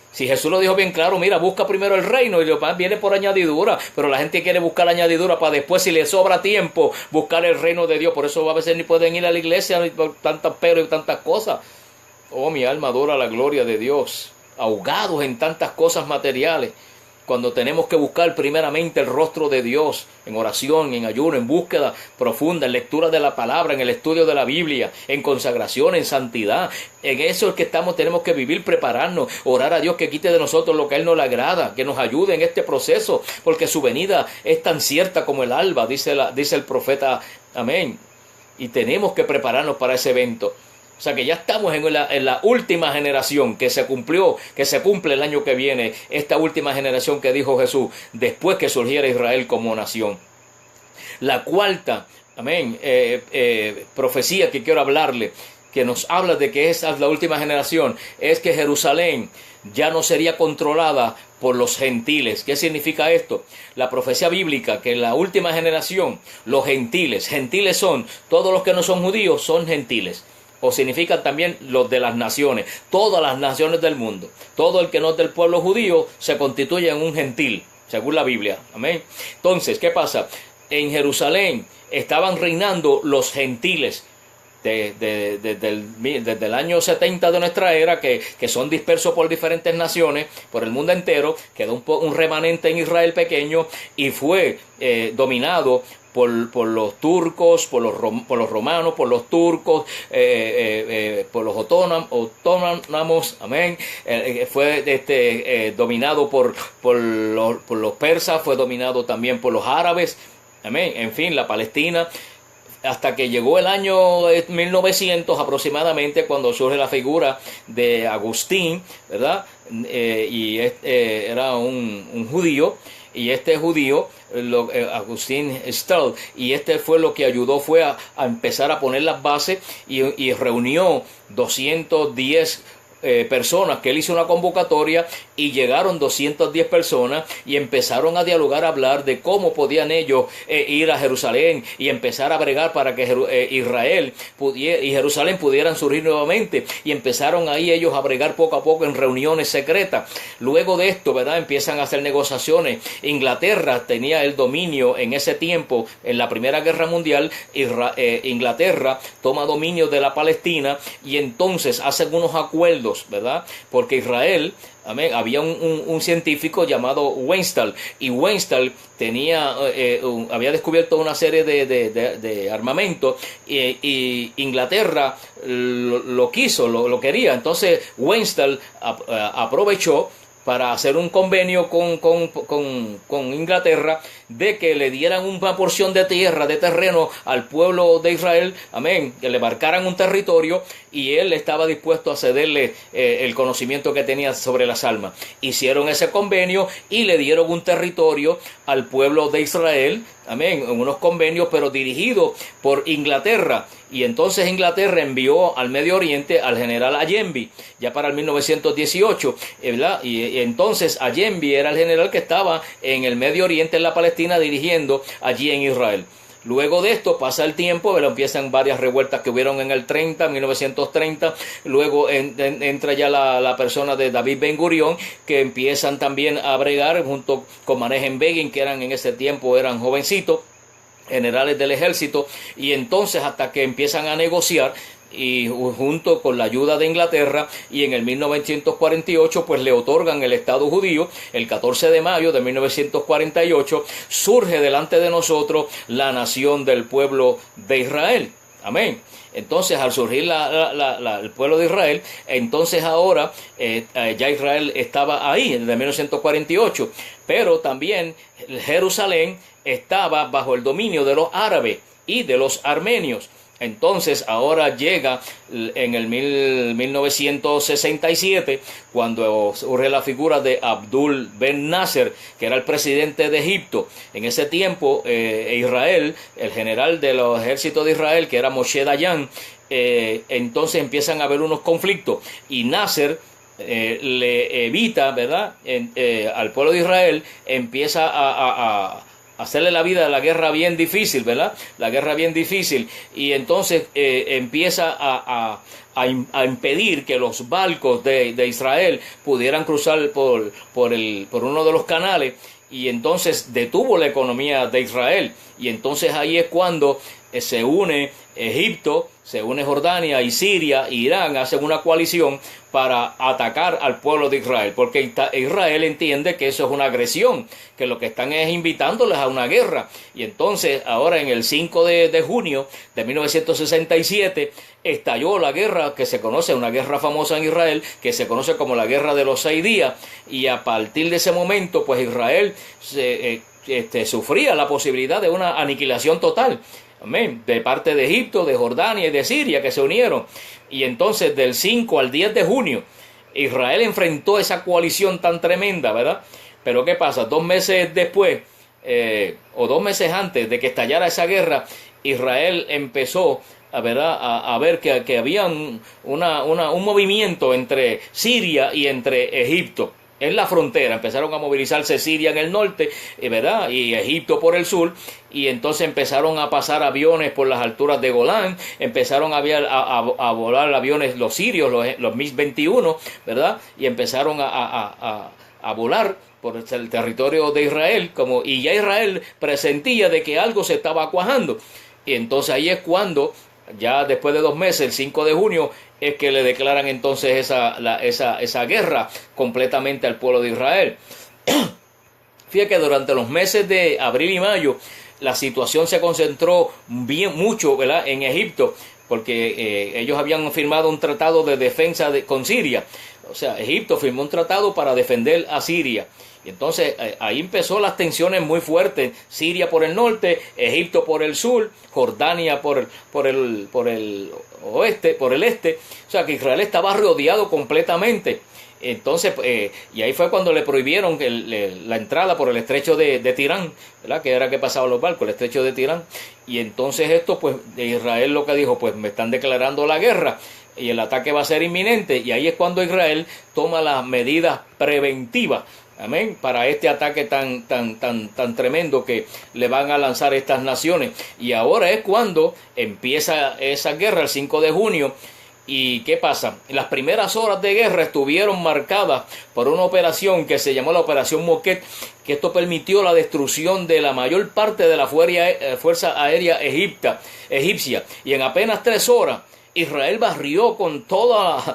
Si Jesús lo dijo bien claro, mira, busca primero el reino y lo demás viene por añadidura, pero la gente quiere buscar la añadidura para después, si le sobra tiempo, buscar el reino de Dios. Por eso a veces ni pueden ir a la iglesia, ni por tantas peros y tantas cosas. Oh, mi alma adora la gloria de Dios, ahogados en tantas cosas materiales, cuando tenemos que buscar primeramente el rostro de Dios, en oración, en ayuno, en búsqueda profunda, en lectura de la palabra, en el estudio de la Biblia, en consagración, en santidad. En eso es que tenemos que vivir, prepararnos, orar a Dios que quite de nosotros lo que a Él no le agrada, que nos ayude en este proceso, porque su venida es tan cierta como el alba, dice el profeta. Amén. Y tenemos que prepararnos para ese evento. O sea que ya estamos en la última generación que se cumple el año que viene, esta última generación que dijo Jesús, después que surgiera Israel como nación. La cuarta, amén, profecía que quiero hablarle, que nos habla de que es la última generación, es que Jerusalén ya no sería controlada por los gentiles. ¿Qué significa esto? La profecía bíblica, que en la última generación, los gentiles son todos los que no son judíos, son gentiles. O significan también los de las naciones, todas las naciones del mundo. Todo el que no es del pueblo judío se constituye en un gentil, según la Biblia. Amén. Entonces, ¿qué pasa? En Jerusalén estaban reinando los gentiles desde el año 70 de nuestra era, que son dispersos por diferentes naciones, por el mundo entero. Quedó un remanente en Israel pequeño y fue dominado por los turcos, por los romanos, por los turcos, por los otomamos, amén. Fue dominado por los persas, fue dominado también por los árabes, amén. En fin, la Palestina, hasta que llegó el año 1900 aproximadamente, cuando surge la figura de Agustín, ¿verdad? Era un judío. Y este judío, Agustín Stahl, y fue lo que ayudó, fue a empezar a poner las bases y reunió 210 personas, que él hizo una convocatoria y llegaron 210 personas y empezaron a dialogar, a hablar de cómo podían ellos ir a Jerusalén y empezar a bregar para que Israel y Jerusalén pudieran surgir nuevamente, y empezaron ahí ellos a bregar poco a poco en reuniones secretas. Luego de esto, ¿verdad?, empiezan a hacer negociaciones. Inglaterra tenía el dominio en ese tiempo, en la Primera Guerra Mundial. Inglaterra toma dominio de la Palestina y entonces hacen unos acuerdos, ¿verdad? Porque Israel, amén, había un científico llamado Weinstein, y Weinstein había descubierto una serie de armamento, y Inglaterra lo quiso, lo quería. Entonces Weinstein aprovechó para hacer un convenio con Inglaterra de que le dieran una porción de tierra, de terreno al pueblo de Israel, amén, que le marcaran un territorio, y él estaba dispuesto a cederle el conocimiento que tenía sobre las almas. Hicieron ese convenio y le dieron un territorio al pueblo de Israel, amén, en unos convenios, pero dirigidos por Inglaterra. Y entonces Inglaterra envió al Medio Oriente al general Allenby, ya para el 1918, ¿verdad? Y entonces Allenby era el general que estaba en el Medio Oriente, en la Palestina, dirigiendo allí en Israel. Luego de esto pasa el tiempo, pero empiezan varias revueltas que hubieron en el 1930, luego entra ya la persona de David Ben Gurión, que empiezan también a bregar junto con Menachem Begin, que en ese tiempo eran jovencitos, generales del ejército, y entonces hasta que empiezan a negociar, y junto con la ayuda de Inglaterra, y en el 1948 pues le otorgan el Estado judío. El 14 de mayo de 1948 surge delante de nosotros la nación del pueblo de Israel. Amén. Entonces, al surgir el pueblo de Israel, entonces ahora ya Israel estaba ahí desde 1948, pero también Jerusalén estaba bajo el dominio de los árabes y de los armenios. Entonces ahora llega en el 1967, cuando surge la figura de Abdul Ben Nasser, que era el presidente de Egipto. En ese tiempo Israel, el general de los ejércitos de Israel, que era Moshe Dayan, entonces empiezan a haber unos conflictos, y Nasser le evita, ¿verdad?, al pueblo de Israel, empieza a hacerle la vida de la guerra bien difícil, ¿verdad? La guerra bien difícil. Y entonces empieza a impedir que los barcos de Israel pudieran cruzar por uno de los canales, y entonces detuvo la economía de Israel. Y entonces ahí es cuando se une Egipto, se une Jordania y Siria, Irán, hacen una coalición para atacar al pueblo de Israel, porque Israel entiende que eso es una agresión, que lo que están es invitándoles a una guerra. Y entonces ahora en el 5 de junio de 1967 estalló la guerra que se conoce, una guerra famosa en Israel, que se conoce como la Guerra de los 6 días, y a partir de ese momento pues Israel sufría la posibilidad de una aniquilación total. Amén, de parte de Egipto, de Jordania y de Siria, que se unieron. Y entonces del 5 al 10 de junio Israel enfrentó esa coalición tan tremenda, ¿verdad? Pero ¿qué pasa? 2 meses después, o 2 meses antes de que estallara esa guerra, Israel empezó a ver que había un movimiento entre Siria y entre Egipto. En la frontera empezaron a movilizarse Siria en el norte, ¿verdad?, y Egipto por el sur, y entonces empezaron a pasar aviones por las alturas de Golán, empezaron a volar aviones los sirios, los MiG-21, ¿verdad?, y empezaron a volar por el territorio de Israel, y ya Israel presentía de que algo se estaba cuajando. Y entonces ahí es cuando, ya después de 2 meses, el 5 de junio, es que le declaran entonces esa guerra completamente al pueblo de Israel. Fíjate que durante los meses de abril y mayo la situación se concentró mucho, ¿verdad?, en Egipto, porque ellos habían firmado un tratado de defensa con Siria. O sea, Egipto firmó un tratado para defender a Siria. Y entonces ahí empezó las tensiones muy fuertes. Siria por el norte, Egipto por el sur, Jordania por el oeste, por el este. O sea que Israel estaba rodeado completamente. Entonces, y ahí fue cuando le prohibieron la entrada por el estrecho de Tirán, ¿verdad?, que era que pasaban los barcos, el estrecho de Tirán. Y entonces esto, pues, de Israel lo que dijo, pues me están declarando la guerra y el ataque va a ser inminente. Y ahí es cuando Israel toma las medidas preventivas, amén, para este ataque tan tremendo que le van a lanzar estas naciones. Y ahora es cuando empieza esa guerra, el 5 de junio. ¿Y qué pasa? Las primeras horas de guerra estuvieron marcadas por una operación que se llamó la Operación Moquet, que esto permitió la destrucción de la mayor parte de la Fuerza Aérea egipcia. Y en apenas 3 horas, Israel barrió con todos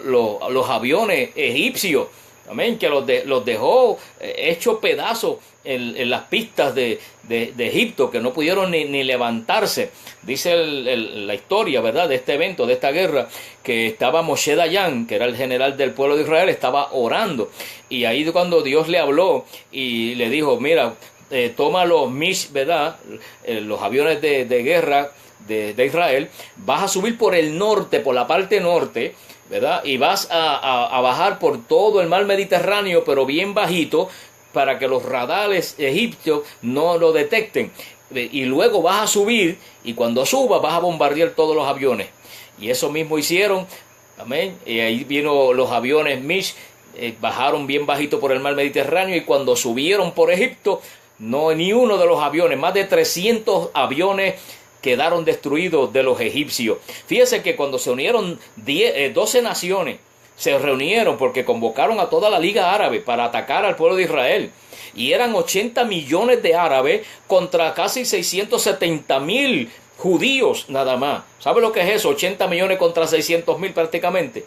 los aviones egipcios, Amén, que los dejó hechos pedazos en las pistas de Egipto, que no pudieron ni levantarse. Dice la historia, ¿verdad?, de este evento, de esta guerra, que estaba Moshe Dayan, que era el general del pueblo de Israel, estaba orando. Y ahí cuando Dios le habló y le dijo, mira, toma los Mish, ¿verdad?, los aviones de guerra de Israel, vas a subir por el norte, por la parte norte, ¿verdad?, y vas a bajar por todo el mar Mediterráneo, pero bien bajito, para que los radares egipcios no lo detecten. Y luego vas a subir, y cuando subas vas a bombardear todos los aviones. Y eso mismo hicieron, amén. Y ahí vino los aviones Mish, bajaron bien bajito por el mar Mediterráneo, y cuando subieron por Egipto, no ni uno de los aviones, más de 300 aviones quedaron destruidos de los egipcios. Fíjese que cuando se unieron 12 naciones, se reunieron porque convocaron a toda la Liga Árabe para atacar al pueblo de Israel. Y eran 80 millones de árabes contra casi 670,000 judíos nada más. ¿Sabe lo que es eso? 80 millones contra 600,000 prácticamente.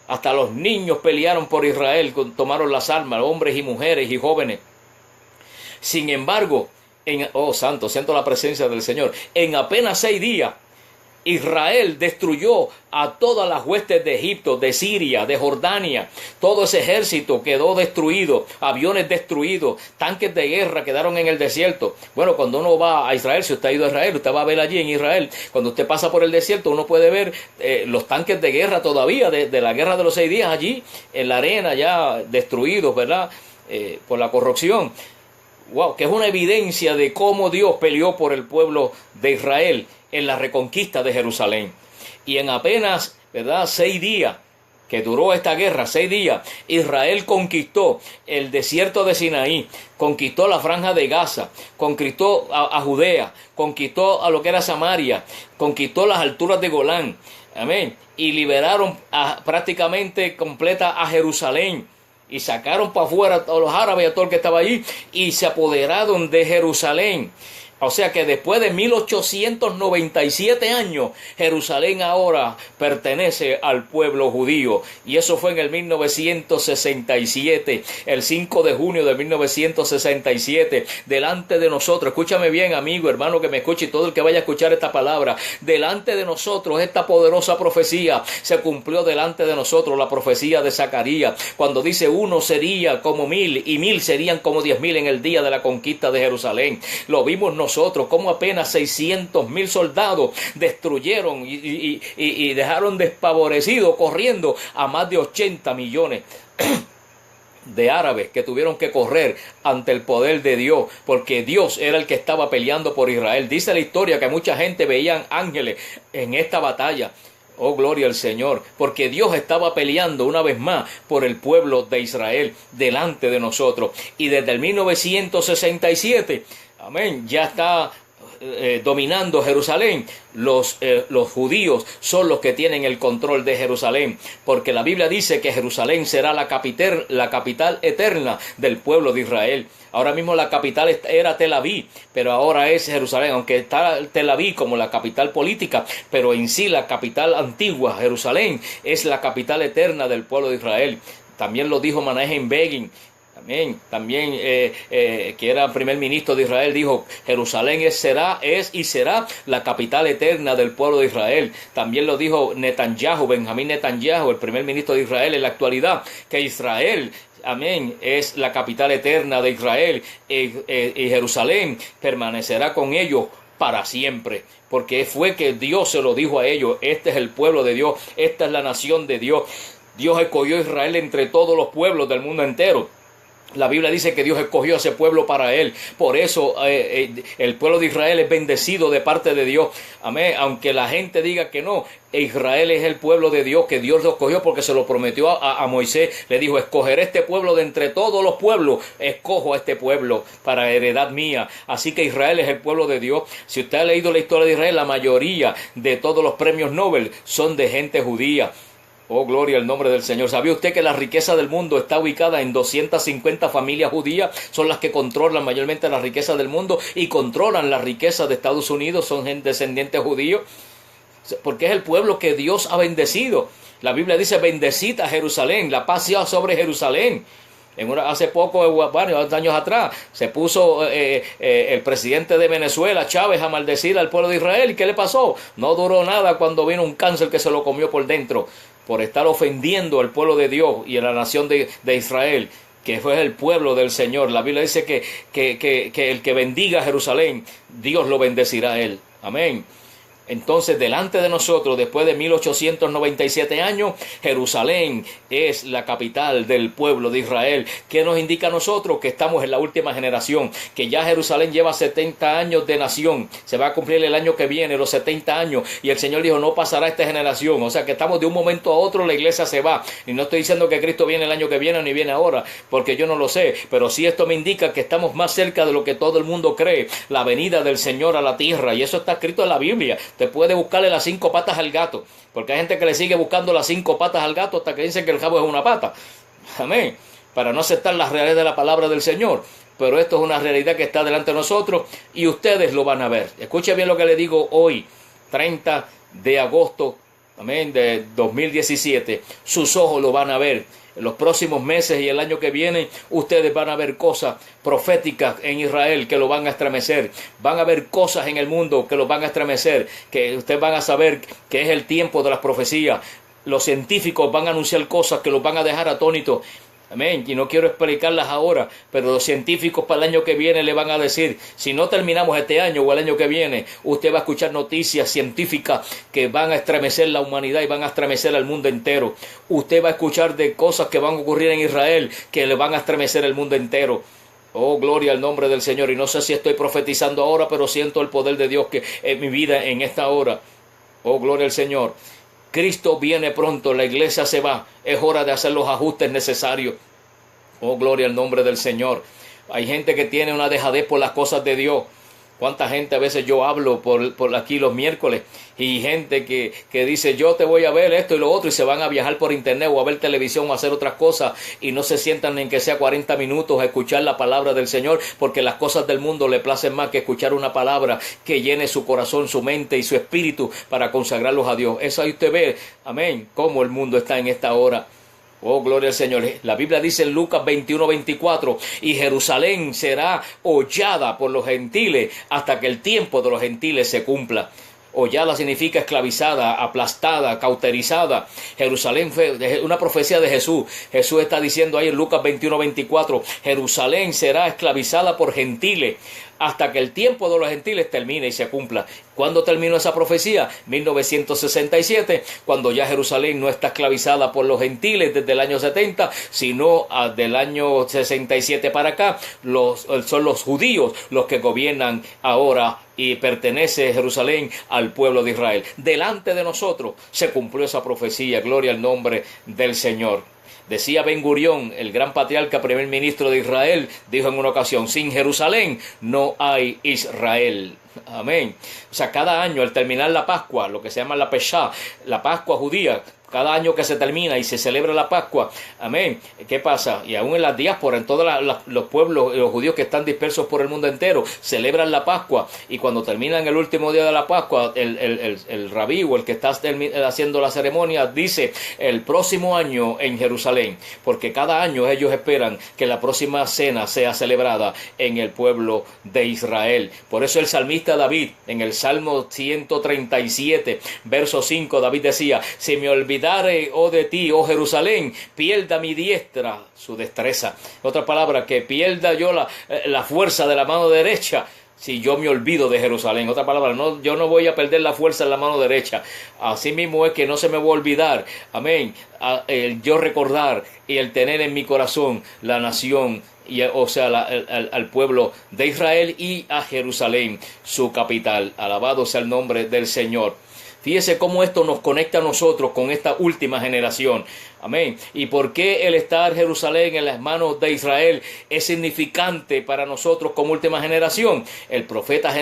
Hasta los niños pelearon por Israel, tomaron las armas, hombres y mujeres y jóvenes. Sin embargo, siento la presencia del Señor. En apenas 6 días, Israel destruyó a todas las huestes de Egipto, de Siria, de Jordania. Todo ese ejército quedó destruido, aviones destruidos, tanques de guerra quedaron en el desierto. Bueno, cuando uno va a Israel, si usted ha ido a Israel, usted va a ver allí en Israel, cuando usted pasa por el desierto, uno puede ver los tanques de guerra todavía, de la guerra de los 6 días allí, en la arena ya destruidos, ¿verdad?, por la corrupción. Wow, que es una evidencia de cómo Dios peleó por el pueblo de Israel en la reconquista de Jerusalén. Y en apenas, ¿verdad?, 6 días que duró esta guerra, 6 días, Israel conquistó el desierto de Sinaí, conquistó la franja de Gaza, conquistó a Judea, conquistó a lo que era Samaria, conquistó las alturas de Golán, amén, y liberaron prácticamente completa a Jerusalén. Y sacaron para afuera a todos los árabes y a todo el que estaba allí, y se apoderaron de Jerusalén. O sea que después de 1897 años, Jerusalén ahora pertenece al pueblo judío. Y eso fue en el 1967, el 5 de junio de 1967, delante de nosotros. Escúchame bien, amigo, hermano que me escuche, y todo el que vaya a escuchar esta palabra. Delante de nosotros, esta poderosa profecía se cumplió delante de nosotros, la profecía de Zacarías, cuando dice 1 sería como 1000 y 1000 serían como 10,000 en el día de la conquista de Jerusalén. Lo vimos nosotros, como apenas 600,000 soldados destruyeron y dejaron desfavorecidos, corriendo a más de 80 millones de árabes que tuvieron que correr ante el poder de Dios, porque Dios era el que estaba peleando por Israel. Dice la historia que mucha gente veían ángeles en esta batalla. Oh, gloria al Señor, porque Dios estaba peleando una vez más por el pueblo de Israel delante de nosotros. Y desde el 1967, amén, ya está dominando Jerusalén. Los judíos son los que tienen el control de Jerusalén, porque la Biblia dice que Jerusalén será la capital eterna del pueblo de Israel. Ahora mismo la capital era Tel Aviv, pero ahora es Jerusalén, aunque está Tel Aviv como la capital política, pero en sí la capital antigua, Jerusalén, es la capital eterna del pueblo de Israel. También lo dijo Menachem Begin. También que era primer ministro de Israel, dijo: Jerusalén es y será la capital eterna del pueblo de Israel. También lo dijo Netanyahu, Benjamín Netanyahu, el primer ministro de Israel en la actualidad, que Israel, amén, es la capital eterna de Israel, y Jerusalén permanecerá con ellos para siempre, porque fue que Dios se lo dijo a ellos. Este es el pueblo de Dios, esta es la nación de Dios. Dios escogió a Israel entre todos los pueblos del mundo entero. La Biblia dice que Dios escogió a ese pueblo para Él. Por eso el pueblo de Israel es bendecido de parte de Dios. Amén. Aunque la gente diga que no, Israel es el pueblo de Dios, que Dios lo escogió porque se lo prometió a Moisés. Le dijo: escogeré este pueblo de entre todos los pueblos. Escojo a este pueblo para heredad mía. Así que Israel es el pueblo de Dios. Si usted ha leído la historia de Israel, la mayoría de todos los premios Nobel son de gente judía. Oh, gloria al nombre del Señor. ¿Sabía usted que la riqueza del mundo está ubicada en 250 familias judías? Son las que controlan mayormente la riqueza del mundo y controlan la riqueza de Estados Unidos. Son descendientes judíos, porque es el pueblo que Dios ha bendecido. La Biblia dice, bendecid a Jerusalén, la paz sea sobre Jerusalén. Hace poco, varios años atrás, se puso el presidente de Venezuela, Chávez, a maldecir al pueblo de Israel. ¿Y qué le pasó? No duró nada cuando vino un cáncer que se lo comió por dentro, por estar ofendiendo al pueblo de Dios y a la nación de Israel, que fue el pueblo del Señor. La Biblia dice que el que bendiga a Jerusalén, Dios lo bendecirá a él. Amén. Entonces, delante de nosotros, después de 1897 años, Jerusalén es la capital del pueblo de Israel. ¿Qué nos indica a nosotros? Que estamos en la última generación, que ya Jerusalén lleva 70 años de nación. Se va a cumplir el año que viene, los 70 años, y el Señor dijo, no pasará esta generación. O sea, que estamos de un momento a otro, la iglesia se va. Y no estoy diciendo que Cristo viene el año que viene, ni viene ahora, porque yo no lo sé. Pero sí esto me indica que estamos más cerca de lo que todo el mundo cree, la venida del Señor a la tierra. Y eso está escrito en la Biblia. Te puede buscarle las 5 patas al gato, porque hay gente que le sigue buscando las 5 patas al gato hasta que dicen que el jabo es una pata. Amén. Para no aceptar las realidades de la palabra del Señor. Pero esto es una realidad que está delante de nosotros y ustedes lo van a ver. Escuche bien lo que le digo hoy, 30 de agosto, amén, de 2017. Sus ojos lo van a ver. En los próximos meses y el año que viene, ustedes van a ver cosas proféticas en Israel que lo van a estremecer. Van a ver cosas en el mundo que lo van a estremecer, que ustedes van a saber que es el tiempo de las profecías. Los científicos van a anunciar cosas que los van a dejar atónitos. Amén. Y no quiero explicarlas ahora, pero los científicos para el año que viene le van a decir, si no terminamos este año o el año que viene, usted va a escuchar noticias científicas que van a estremecer la humanidad y van a estremecer al mundo entero. Usted va a escuchar de cosas que van a ocurrir en Israel que le van a estremecer el mundo entero. Oh, gloria al nombre del Señor. Y no sé si estoy profetizando ahora, pero siento el poder de Dios que en mi vida en esta hora. Oh, gloria al Señor. Cristo viene pronto, la iglesia se va, es hora de hacer los ajustes necesarios. Oh, gloria al nombre del Señor. Hay gente que tiene una dejadez por las cosas de Dios. Cuánta gente a veces yo hablo por aquí los miércoles y gente que dice yo te voy a ver esto y lo otro y se van a viajar por internet o a ver televisión o a hacer otras cosas y no se sientan en que sea 40 minutos a escuchar la palabra del Señor, porque las cosas del mundo le placen más que escuchar una palabra que llene su corazón, su mente y su espíritu para consagrarlos a Dios. Eso ahí usted ve, amén, cómo el mundo está en esta hora. Oh, gloria al Señor. La Biblia dice en Lucas 21:24, y Jerusalén será hollada por los gentiles hasta que el tiempo de los gentiles se cumpla. Hollada significa esclavizada, aplastada, cauterizada. Jerusalén fue una profecía de Jesús. Jesús está diciendo ahí en Lucas 21:24, Jerusalén será esclavizada por gentiles hasta que el tiempo de los gentiles termine y se cumpla. ¿Cuándo terminó esa profecía? 1967, cuando ya Jerusalén no está esclavizada por los gentiles desde el año 70, sino del año 67 para acá, son los judíos los que gobiernan ahora y pertenece Jerusalén al pueblo de Israel. Delante de nosotros se cumplió esa profecía, gloria al nombre del Señor. Decía Ben Gurión, el gran patriarca, primer ministro de Israel, dijo en una ocasión, sin Jerusalén no hay Israel. Amén. O sea, cada año al terminar la Pascua, lo que se llama la Pesha, la Pascua judía, cada año que se termina y se celebra la Pascua, amén, ¿qué pasa? Y aún en las diásporas, en todos los pueblos, los judíos que están dispersos por el mundo entero, celebran la Pascua, y cuando terminan el último día de la Pascua, el rabí o el que está haciendo la ceremonia dice, el próximo año en Jerusalén, porque cada año ellos esperan que la próxima cena sea celebrada en el pueblo de Israel. Por eso el salmista David, en el Salmo 137, verso 5, David decía, si me olvidare, oh de ti, oh Jerusalén, pierda mi diestra su destreza. Otra palabra, que pierda yo la fuerza de la mano derecha si yo me olvido de Jerusalén. Otra palabra, no, yo no voy a perder la fuerza en la mano derecha. Así mismo es que no se me va a olvidar, amén, el yo recordar y el tener en mi corazón la nación, o sea, al pueblo de Israel y a Jerusalén, su capital. Alabado sea el nombre del Señor. Fíjese cómo esto nos conecta a nosotros con esta última generación. Amén. ¿Y por qué el estar Jerusalén en las manos de Israel es significante para nosotros como última generación? El profeta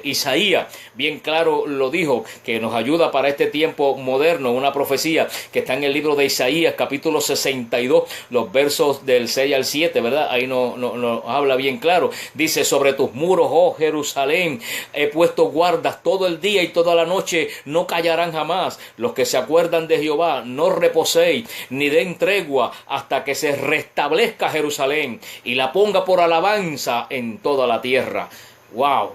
Isaías bien claro lo dijo, que nos ayuda para este tiempo moderno, una profecía que está en el libro de Isaías, capítulo 62, los versos del 6 al 7, ¿verdad? Ahí nos habla bien claro. Dice: sobre tus muros, oh Jerusalén, he puesto guardas todo el día y toda la noche, no callarán jamás. Los que se acuerdan de Jehová, no reposéis, ni den tregua, hasta que se restablezca Jerusalén y la ponga por alabanza en toda la tierra. ¡Wow!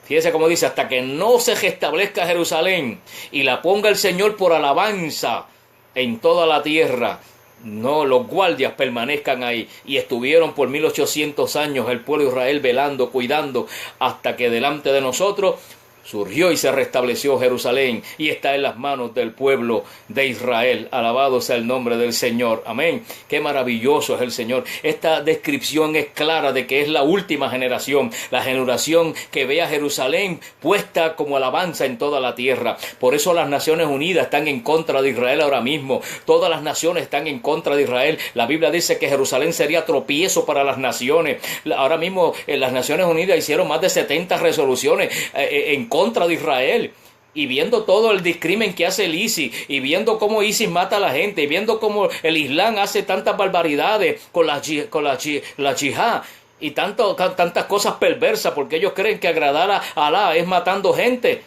Fíjese cómo dice: hasta que no se restablezca Jerusalén y la ponga el Señor por alabanza en toda la tierra. No, los guardias permanezcan ahí. Y estuvieron por 1800 años el pueblo de Israel velando, cuidando, hasta que delante de nosotros surgió y se restableció Jerusalén y está en las manos del pueblo de Israel. Alabado sea el nombre del Señor. Amén. Qué maravilloso es el Señor. Esta descripción es clara de que es la última generación, la generación que ve a Jerusalén puesta como alabanza en toda la tierra. Por eso las Naciones Unidas están en contra de Israel ahora mismo. Todas las naciones están en contra de Israel. La Biblia dice que Jerusalén sería tropiezo para las naciones. Ahora mismo las Naciones Unidas hicieron más de 70 resoluciones en contra de Israel, y viendo todo el discrimen que hace el ISIS, y viendo cómo ISIS mata a la gente, y viendo cómo el Islam hace tantas barbaridades con la yihad, y tantas cosas perversas, porque ellos creen que agradar a Alá es matando gente.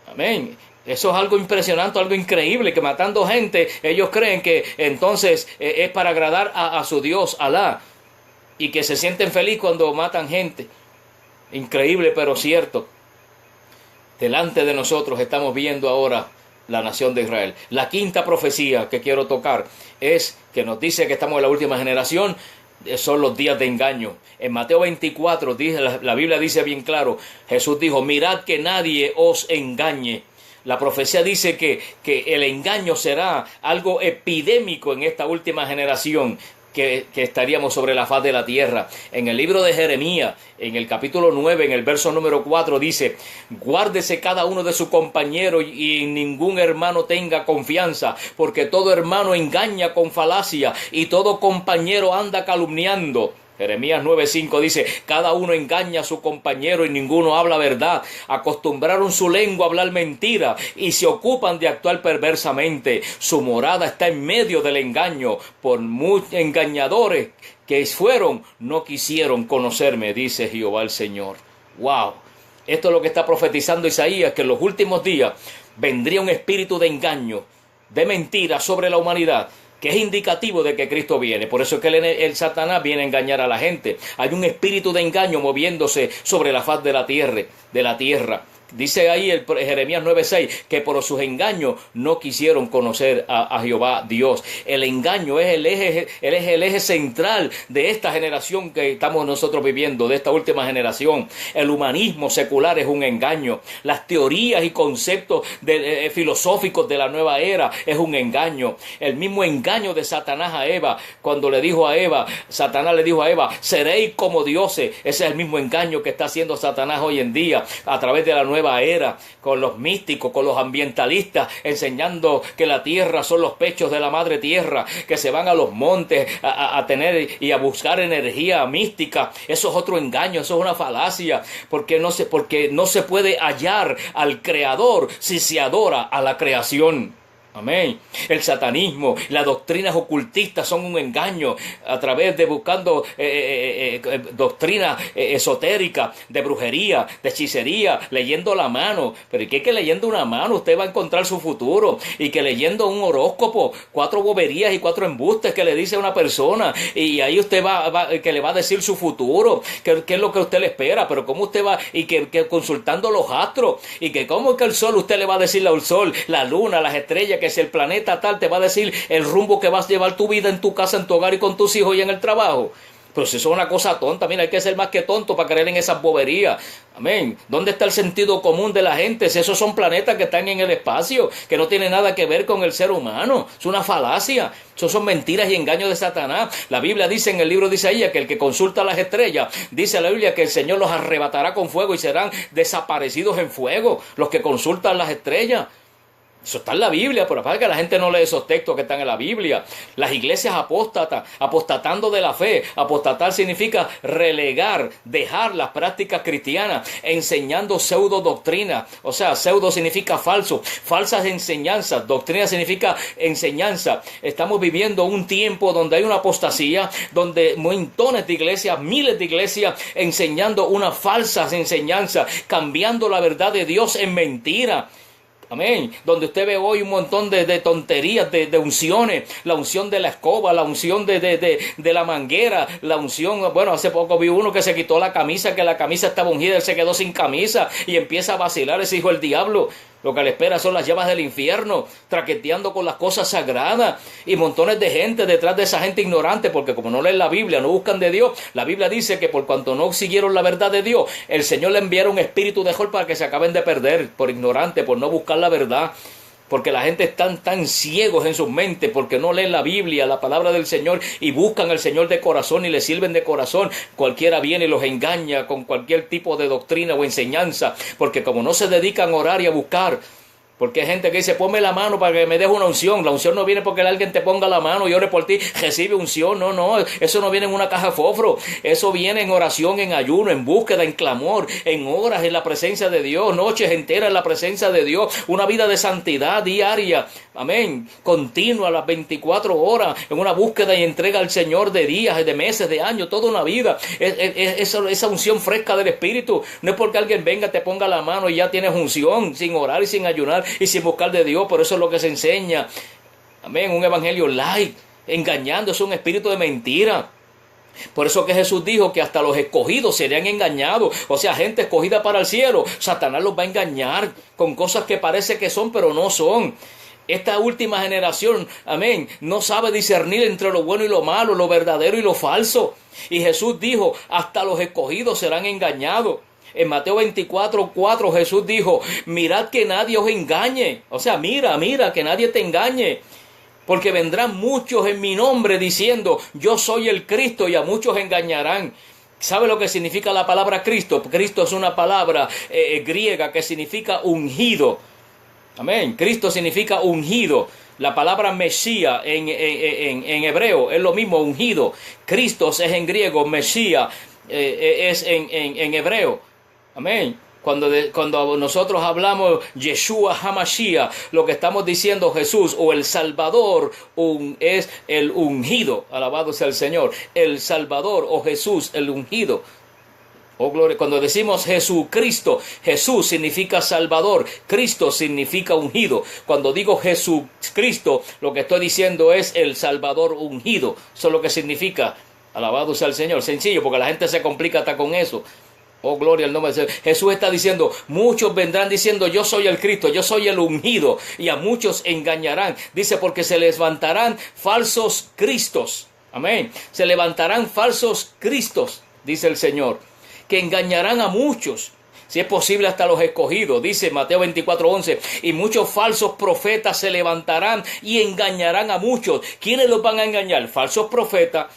Amén. Eso es algo impresionante, algo increíble, que matando gente, ellos creen que entonces es para agradar a su Dios, Alá, y que se sienten felices cuando matan gente. Increíble, pero cierto. Delante de nosotros estamos viendo ahora la nación de Israel. La quinta profecía que quiero tocar es que nos dice que estamos en la última generación. Son los días de engaño. En Mateo 24, la Biblia dice bien claro, Jesús dijo: mirad que nadie os engañe. La profecía dice que el engaño será algo epidémico en esta última generación. Que estaríamos sobre la faz de la tierra. En el libro de Jeremías, en el capítulo 9, en el verso número 4, dice: guárdese cada uno de su compañero y ningún hermano tenga confianza, porque todo hermano engaña con falacia y todo compañero anda calumniando. Jeremías 9:5 dice: cada uno engaña a su compañero y ninguno habla verdad. Acostumbraron su lengua a hablar mentira y se ocupan de actuar perversamente. Su morada está en medio del engaño. Por muchos engañadores que fueron, no quisieron conocerme, dice Jehová el Señor. ¡Wow! Esto es lo que está profetizando Isaías, que en los últimos días vendría un espíritu de engaño, de mentira sobre la humanidad, que es indicativo de que Cristo viene. Por eso es que el Satanás viene a engañar a la gente. Hay un espíritu de engaño moviéndose sobre la faz de la tierra. Dice ahí el Jeremías 9:6 que por sus engaños no quisieron conocer a Jehová Dios. El engaño es el eje central de esta generación que estamos nosotros viviendo, de esta última generación. El humanismo secular es un engaño. Las teorías y conceptos filosóficos de la nueva era es un engaño. El mismo engaño de Satanás a Eva, cuando Satanás le dijo a Eva: seréis como dioses. Ese es el mismo engaño que está haciendo Satanás hoy en día a través de la nueva era, con los místicos, con los ambientalistas, enseñando que la tierra son los pechos de la madre tierra, que se van a los montes a tener y a buscar energía mística. Eso es otro engaño, eso es una falacia, porque no se puede hallar al Creador si se adora a la creación. Amén. El satanismo, las doctrinas ocultistas son un engaño a través de buscando doctrinas esotéricas, de brujería, de hechicería, leyendo la mano. Pero ¿qué que leyendo una mano usted va a encontrar su futuro? Y que leyendo un horóscopo, 4 boberías y 4 embustes que le dice a una persona, y ahí usted que le va a decir su futuro, qué es lo que usted le espera. Pero cómo usted va, y que consultando los astros, y que cómo que el sol usted le va a decir al sol, la luna, las estrellas, que si el planeta tal te va a decir el rumbo que vas a llevar tu vida en tu casa, en tu hogar y con tus hijos y en el trabajo. Pero si eso es una cosa tonta, mira, hay que ser más que tonto para creer en esas boberías. Amén. ¿Dónde está el sentido común de la gente? Si esos son planetas que están en el espacio, que no tienen nada que ver con el ser humano. Es una falacia. Eso son mentiras y engaños de Satanás. La Biblia dice en el libro de Isaías que el que consulta las estrellas, dice la Biblia que el Señor los arrebatará con fuego y serán desaparecidos en fuego. Los que consultan las estrellas. Eso está en la Biblia, pero pasa que la gente no lee esos textos que están en la Biblia. Las iglesias apóstatas, apostatando de la fe. Apostatar significa relegar, dejar las prácticas cristianas, enseñando pseudo doctrina. O sea, pseudo significa falso, falsas enseñanzas. Doctrina significa enseñanza. Estamos viviendo un tiempo donde hay una apostasía, donde montones de iglesias, miles de iglesias, enseñando unas falsas enseñanzas, cambiando la verdad de Dios en mentira. Amén. Donde usted ve hoy un montón de tonterías, de unciones. La unción de la escoba, la unción de la manguera, la unción. Bueno, hace poco vi uno que se quitó la camisa, que la camisa estaba ungida, él se quedó sin camisa y empieza a vacilar ese hijo del diablo. Lo que le espera son las llamas del infierno, traqueteando con las cosas sagradas, y montones de gente detrás de esa gente ignorante, porque como no leen la Biblia, no buscan de Dios. La Biblia dice que por cuanto no siguieron la verdad de Dios, el Señor le enviará un espíritu de Job para que se acaben de perder, por ignorante, por no buscar la verdad. Porque la gente están tan ciegos en sus mentes, porque no leen la Biblia, la palabra del Señor, y buscan al Señor de corazón y le sirven de corazón. Cualquiera viene y los engaña con cualquier tipo de doctrina o enseñanza, porque como no se dedican a orar y a buscar. Porque hay gente que dice, ponme la mano para que me deje una unción. La unción no viene porque alguien te ponga la mano y ore por ti, recibe unción. No, eso no viene en una caja de fósforo. Eso viene en oración, en ayuno, en búsqueda, en clamor, en horas en la presencia de Dios, noches enteras en la presencia de Dios, una vida de santidad diaria. Amén. Continua, las 24 horas, en una búsqueda y entrega al Señor de días, de meses, de años, toda una vida. Esa unción fresca del Espíritu no es porque alguien venga, te ponga la mano y ya tienes unción, sin orar y sin ayunar y sin buscar de Dios. Por eso es lo que se enseña. Amén. Un evangelio light, engañando, es un espíritu de mentira. Por eso que Jesús dijo que hasta los escogidos serían engañados. O sea, gente escogida para el cielo, Satanás los va a engañar con cosas que parece que son, pero no son. Esta última generación, amén, no sabe discernir entre lo bueno y lo malo, lo verdadero y lo falso. Y Jesús dijo, hasta los escogidos serán engañados. En Mateo 24:4 Jesús dijo, mirad que nadie os engañe. O sea, mira que nadie te engañe. Porque vendrán muchos en mi nombre diciendo, yo soy el Cristo, y a muchos engañarán. ¿Sabe lo que significa la palabra Cristo? Cristo es una palabra griega que significa ungido. Amén. Cristo significa ungido. La palabra Mesías en hebreo es lo mismo, ungido. Cristos es en griego, Mesías es en hebreo. Amén. Cuando nosotros hablamos Yeshua HaMashiach, lo que estamos diciendo Jesús o el Salvador es el ungido. Alabado sea el Señor. El Salvador o Jesús, el ungido. Oh, gloria. Cuando decimos Jesucristo, Jesús significa Salvador, Cristo significa ungido. Cuando digo Jesucristo, lo que estoy diciendo es el Salvador ungido. Eso es lo que significa. Alabado sea el Señor. Sencillo, porque la gente se complica hasta con eso. Oh, gloria al nombre del Señor. Jesús está diciendo, muchos vendrán diciendo, yo soy el Cristo, yo soy el ungido, y a muchos engañarán. Dice, porque se levantarán falsos cristos. Amén. Se levantarán falsos cristos, dice el Señor, que engañarán a muchos, si es posible hasta los escogidos. Dice Mateo 24:11, y muchos falsos profetas se levantarán y engañarán a muchos. ¿Quiénes los van a engañar? Falsos profetas.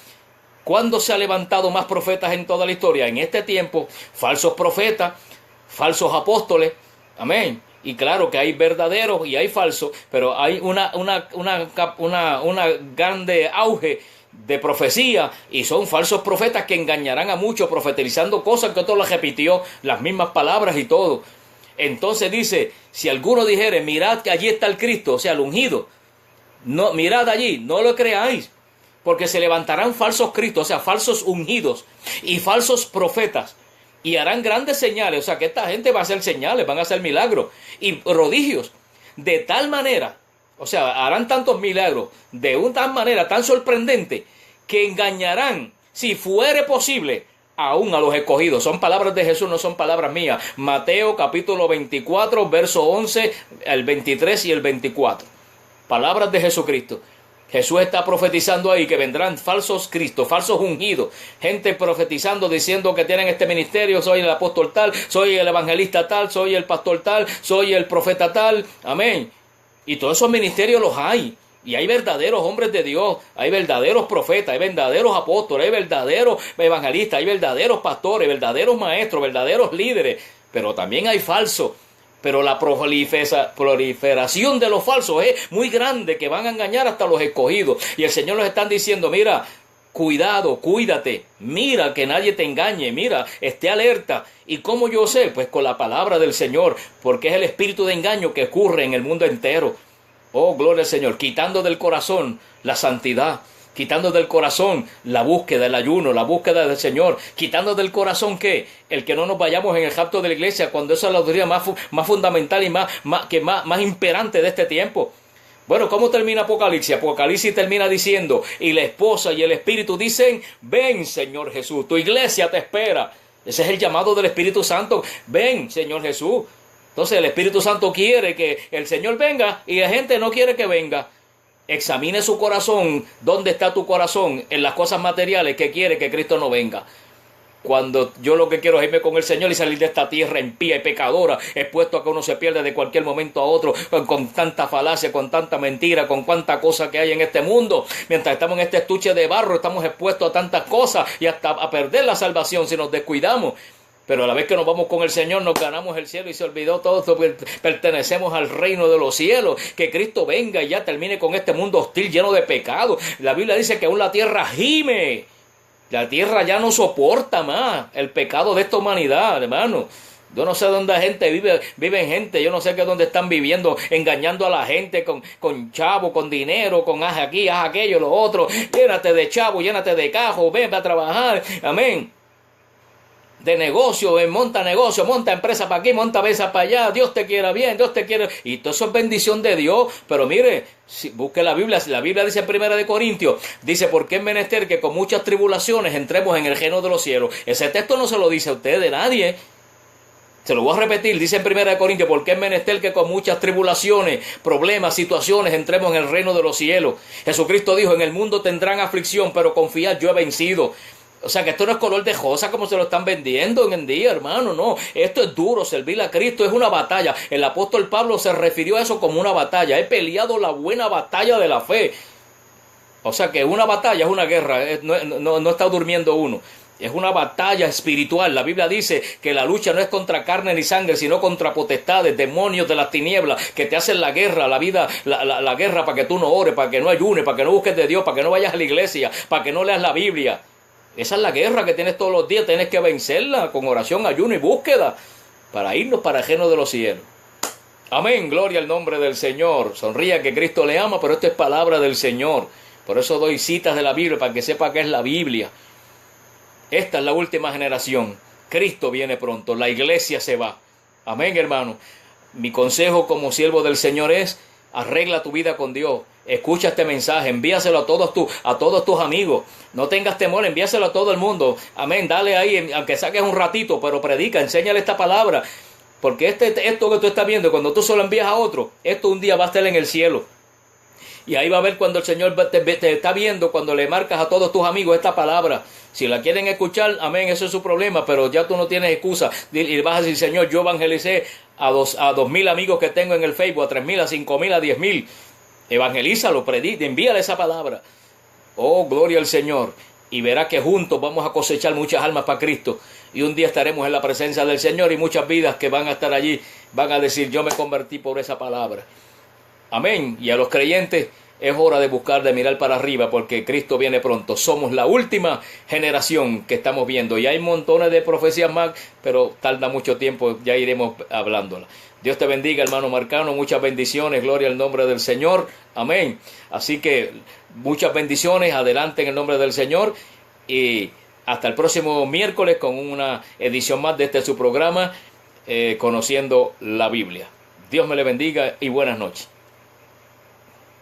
¿Cuándo se ha levantado más profetas en toda la historia? En este tiempo, falsos profetas, falsos apóstoles. Amén. Y claro que hay verdaderos y hay falsos, pero hay una grande auge de profecía, y son falsos profetas que engañarán a muchos, profetizando cosas que otro les repitió, las mismas palabras y todo. Entonces dice, si alguno dijere, mirad que allí está el Cristo, o sea, el ungido, no, mirad allí, no lo creáis, porque se levantarán falsos cristos, o sea, falsos ungidos y falsos profetas, y harán grandes señales. O sea, que esta gente va a hacer señales, van a hacer milagros y prodigios, de tal manera, o sea, harán tantos milagros de una tal manera tan sorprendente que engañarán, si fuere posible, aún a los escogidos. Son palabras de Jesús, no son palabras mías. Mateo capítulo 24, verso 11, el 23 y el 24. Palabras de Jesucristo. Jesús está profetizando ahí que vendrán falsos cristos, falsos ungidos, gente profetizando, diciendo que tienen este ministerio, soy el apóstol tal, soy el evangelista tal, soy el pastor tal, soy el profeta tal. Amén. Y todos esos ministerios los hay. Y hay verdaderos hombres de Dios, hay verdaderos profetas, hay verdaderos apóstoles, hay verdaderos evangelistas, hay verdaderos pastores, verdaderos maestros, verdaderos líderes. Pero también hay falsos. pero la proliferación de los falsos es muy grande, que van a engañar hasta los escogidos. Y el Señor nos está diciendo, mira, cuidado, cuídate, mira que nadie te engañe, mira, esté alerta. ¿Y cómo yo sé? Pues con la palabra del Señor, porque es el espíritu de engaño que ocurre en el mundo entero. Oh, gloria al Señor, quitando del corazón la santidad, quitando del corazón la búsqueda, el ayuno, la búsqueda del Señor, quitando del corazón ¿qué? El que no nos vayamos en el rapto de la iglesia, cuando esa es la doctrina más fundamental y más imperante de este tiempo. Bueno, ¿cómo termina Apocalipsis? Apocalipsis termina diciendo, y la esposa y el Espíritu dicen, ven Señor Jesús, tu iglesia te espera. Ese es el llamado del Espíritu Santo, ven Señor Jesús. Entonces el Espíritu Santo quiere que el Señor venga y la gente no quiere que venga. Examine su corazón, ¿dónde está tu corazón? En las cosas materiales que quiere que Cristo no venga. Cuando yo lo que quiero es irme con el Señor y salir de esta tierra impía y pecadora, expuesto a que uno se pierda de cualquier momento a otro, con tanta falacia, con tanta mentira, con cuánta cosa que hay en este mundo. Mientras estamos en este estuche de barro, estamos expuestos a tantas cosas y hasta a perder la salvación si nos descuidamos. Pero a la vez que nos vamos con el Señor, nos ganamos el cielo y se olvidó todo esto, pertenecemos al reino de los cielos. Que Cristo venga y ya termine con este mundo hostil, lleno de pecado. La Biblia dice que aún la tierra gime. La tierra ya no soporta más el pecado de esta humanidad, hermano. Yo no sé dónde la gente vive gente, yo no sé dónde están viviendo, engañando a la gente con chavo, con dinero, con haz aquí, haz aquello, lo otro. Llénate de chavo, llénate de cajo, ven a trabajar, amén. De negocio, monta empresa para aquí, monta empresa para allá, Dios te quiera bien, Dios te quiere, y todo eso es bendición de Dios. Pero mire, busque la Biblia dice en 1 Corintios, dice, porque es menester que con muchas tribulaciones entremos en el reino de los cielos. Ese texto no se lo dice a usted de nadie. Se lo voy a repetir, dice en 1 Corintios, porque es menester que con muchas tribulaciones, problemas, situaciones, entremos en el reino de los cielos. Jesucristo dijo, en el mundo tendrán aflicción, pero confiad, yo he vencido. O sea que esto no es color de rosa como se lo están vendiendo en el día, hermano, no. Esto es duro, servir a Cristo es una batalla. El apóstol Pablo se refirió a eso como una batalla. He peleado la buena batalla de la fe. O sea que una batalla es una guerra, no está durmiendo uno. Es una batalla espiritual. La Biblia dice que la lucha no es contra carne ni sangre, sino contra potestades, demonios de las tinieblas, que te hacen la guerra, la guerra para que tú no ores, para que no ayunes, para que no busques de Dios, para que no vayas a la iglesia, para que no leas la Biblia. Esa es la guerra que tienes todos los días, tienes que vencerla con oración, ayuno y búsqueda para irnos para el reino de los cielos. Amén, gloria al nombre del Señor. Sonría que Cristo le ama, pero esto es palabra del Señor. Por eso doy citas de la Biblia para que sepa que es la Biblia. Esta es la última generación. Cristo viene pronto, la iglesia se va. Amén, hermano. Mi consejo como siervo del Señor es, arregla tu vida con Dios. Escucha este mensaje, envíaselo a todos tus amigos. No tengas temor, envíaselo a todo el mundo. Amén, dale ahí, aunque saques un ratito, pero predica, enséñale esta palabra. Porque esto que tú estás viendo, cuando tú se lo envías a otro, esto un día va a estar en el cielo. Y ahí va a ver cuando el Señor te está viendo, cuando le marcas a todos tus amigos esta palabra. Si la quieren escuchar, amén, eso es su problema, pero ya tú no tienes excusa. Y vas a decir, Señor, yo evangelicé a 2,000 amigos que tengo en el Facebook, a 3,000, a 5,000, a 10,000. Evangelízalo, predica, envíale esa palabra. Oh, gloria al Señor. Y verá que juntos vamos a cosechar muchas almas para Cristo. Y un día estaremos en la presencia del Señor y muchas vidas que van a estar allí van a decir, yo me convertí por esa palabra. Amén. Y a los creyentes es hora de buscar, de mirar para arriba, porque Cristo viene pronto. Somos la última generación que estamos viendo. Y hay montones de profecías más, pero tarda mucho tiempo, ya iremos hablándola. Dios te bendiga, hermano Marcano, muchas bendiciones, gloria al nombre del Señor, amén. Así que muchas bendiciones, adelante en el nombre del Señor y hasta el próximo miércoles con una edición más de este su programa, Conociendo la Biblia. Dios me le bendiga y buenas noches.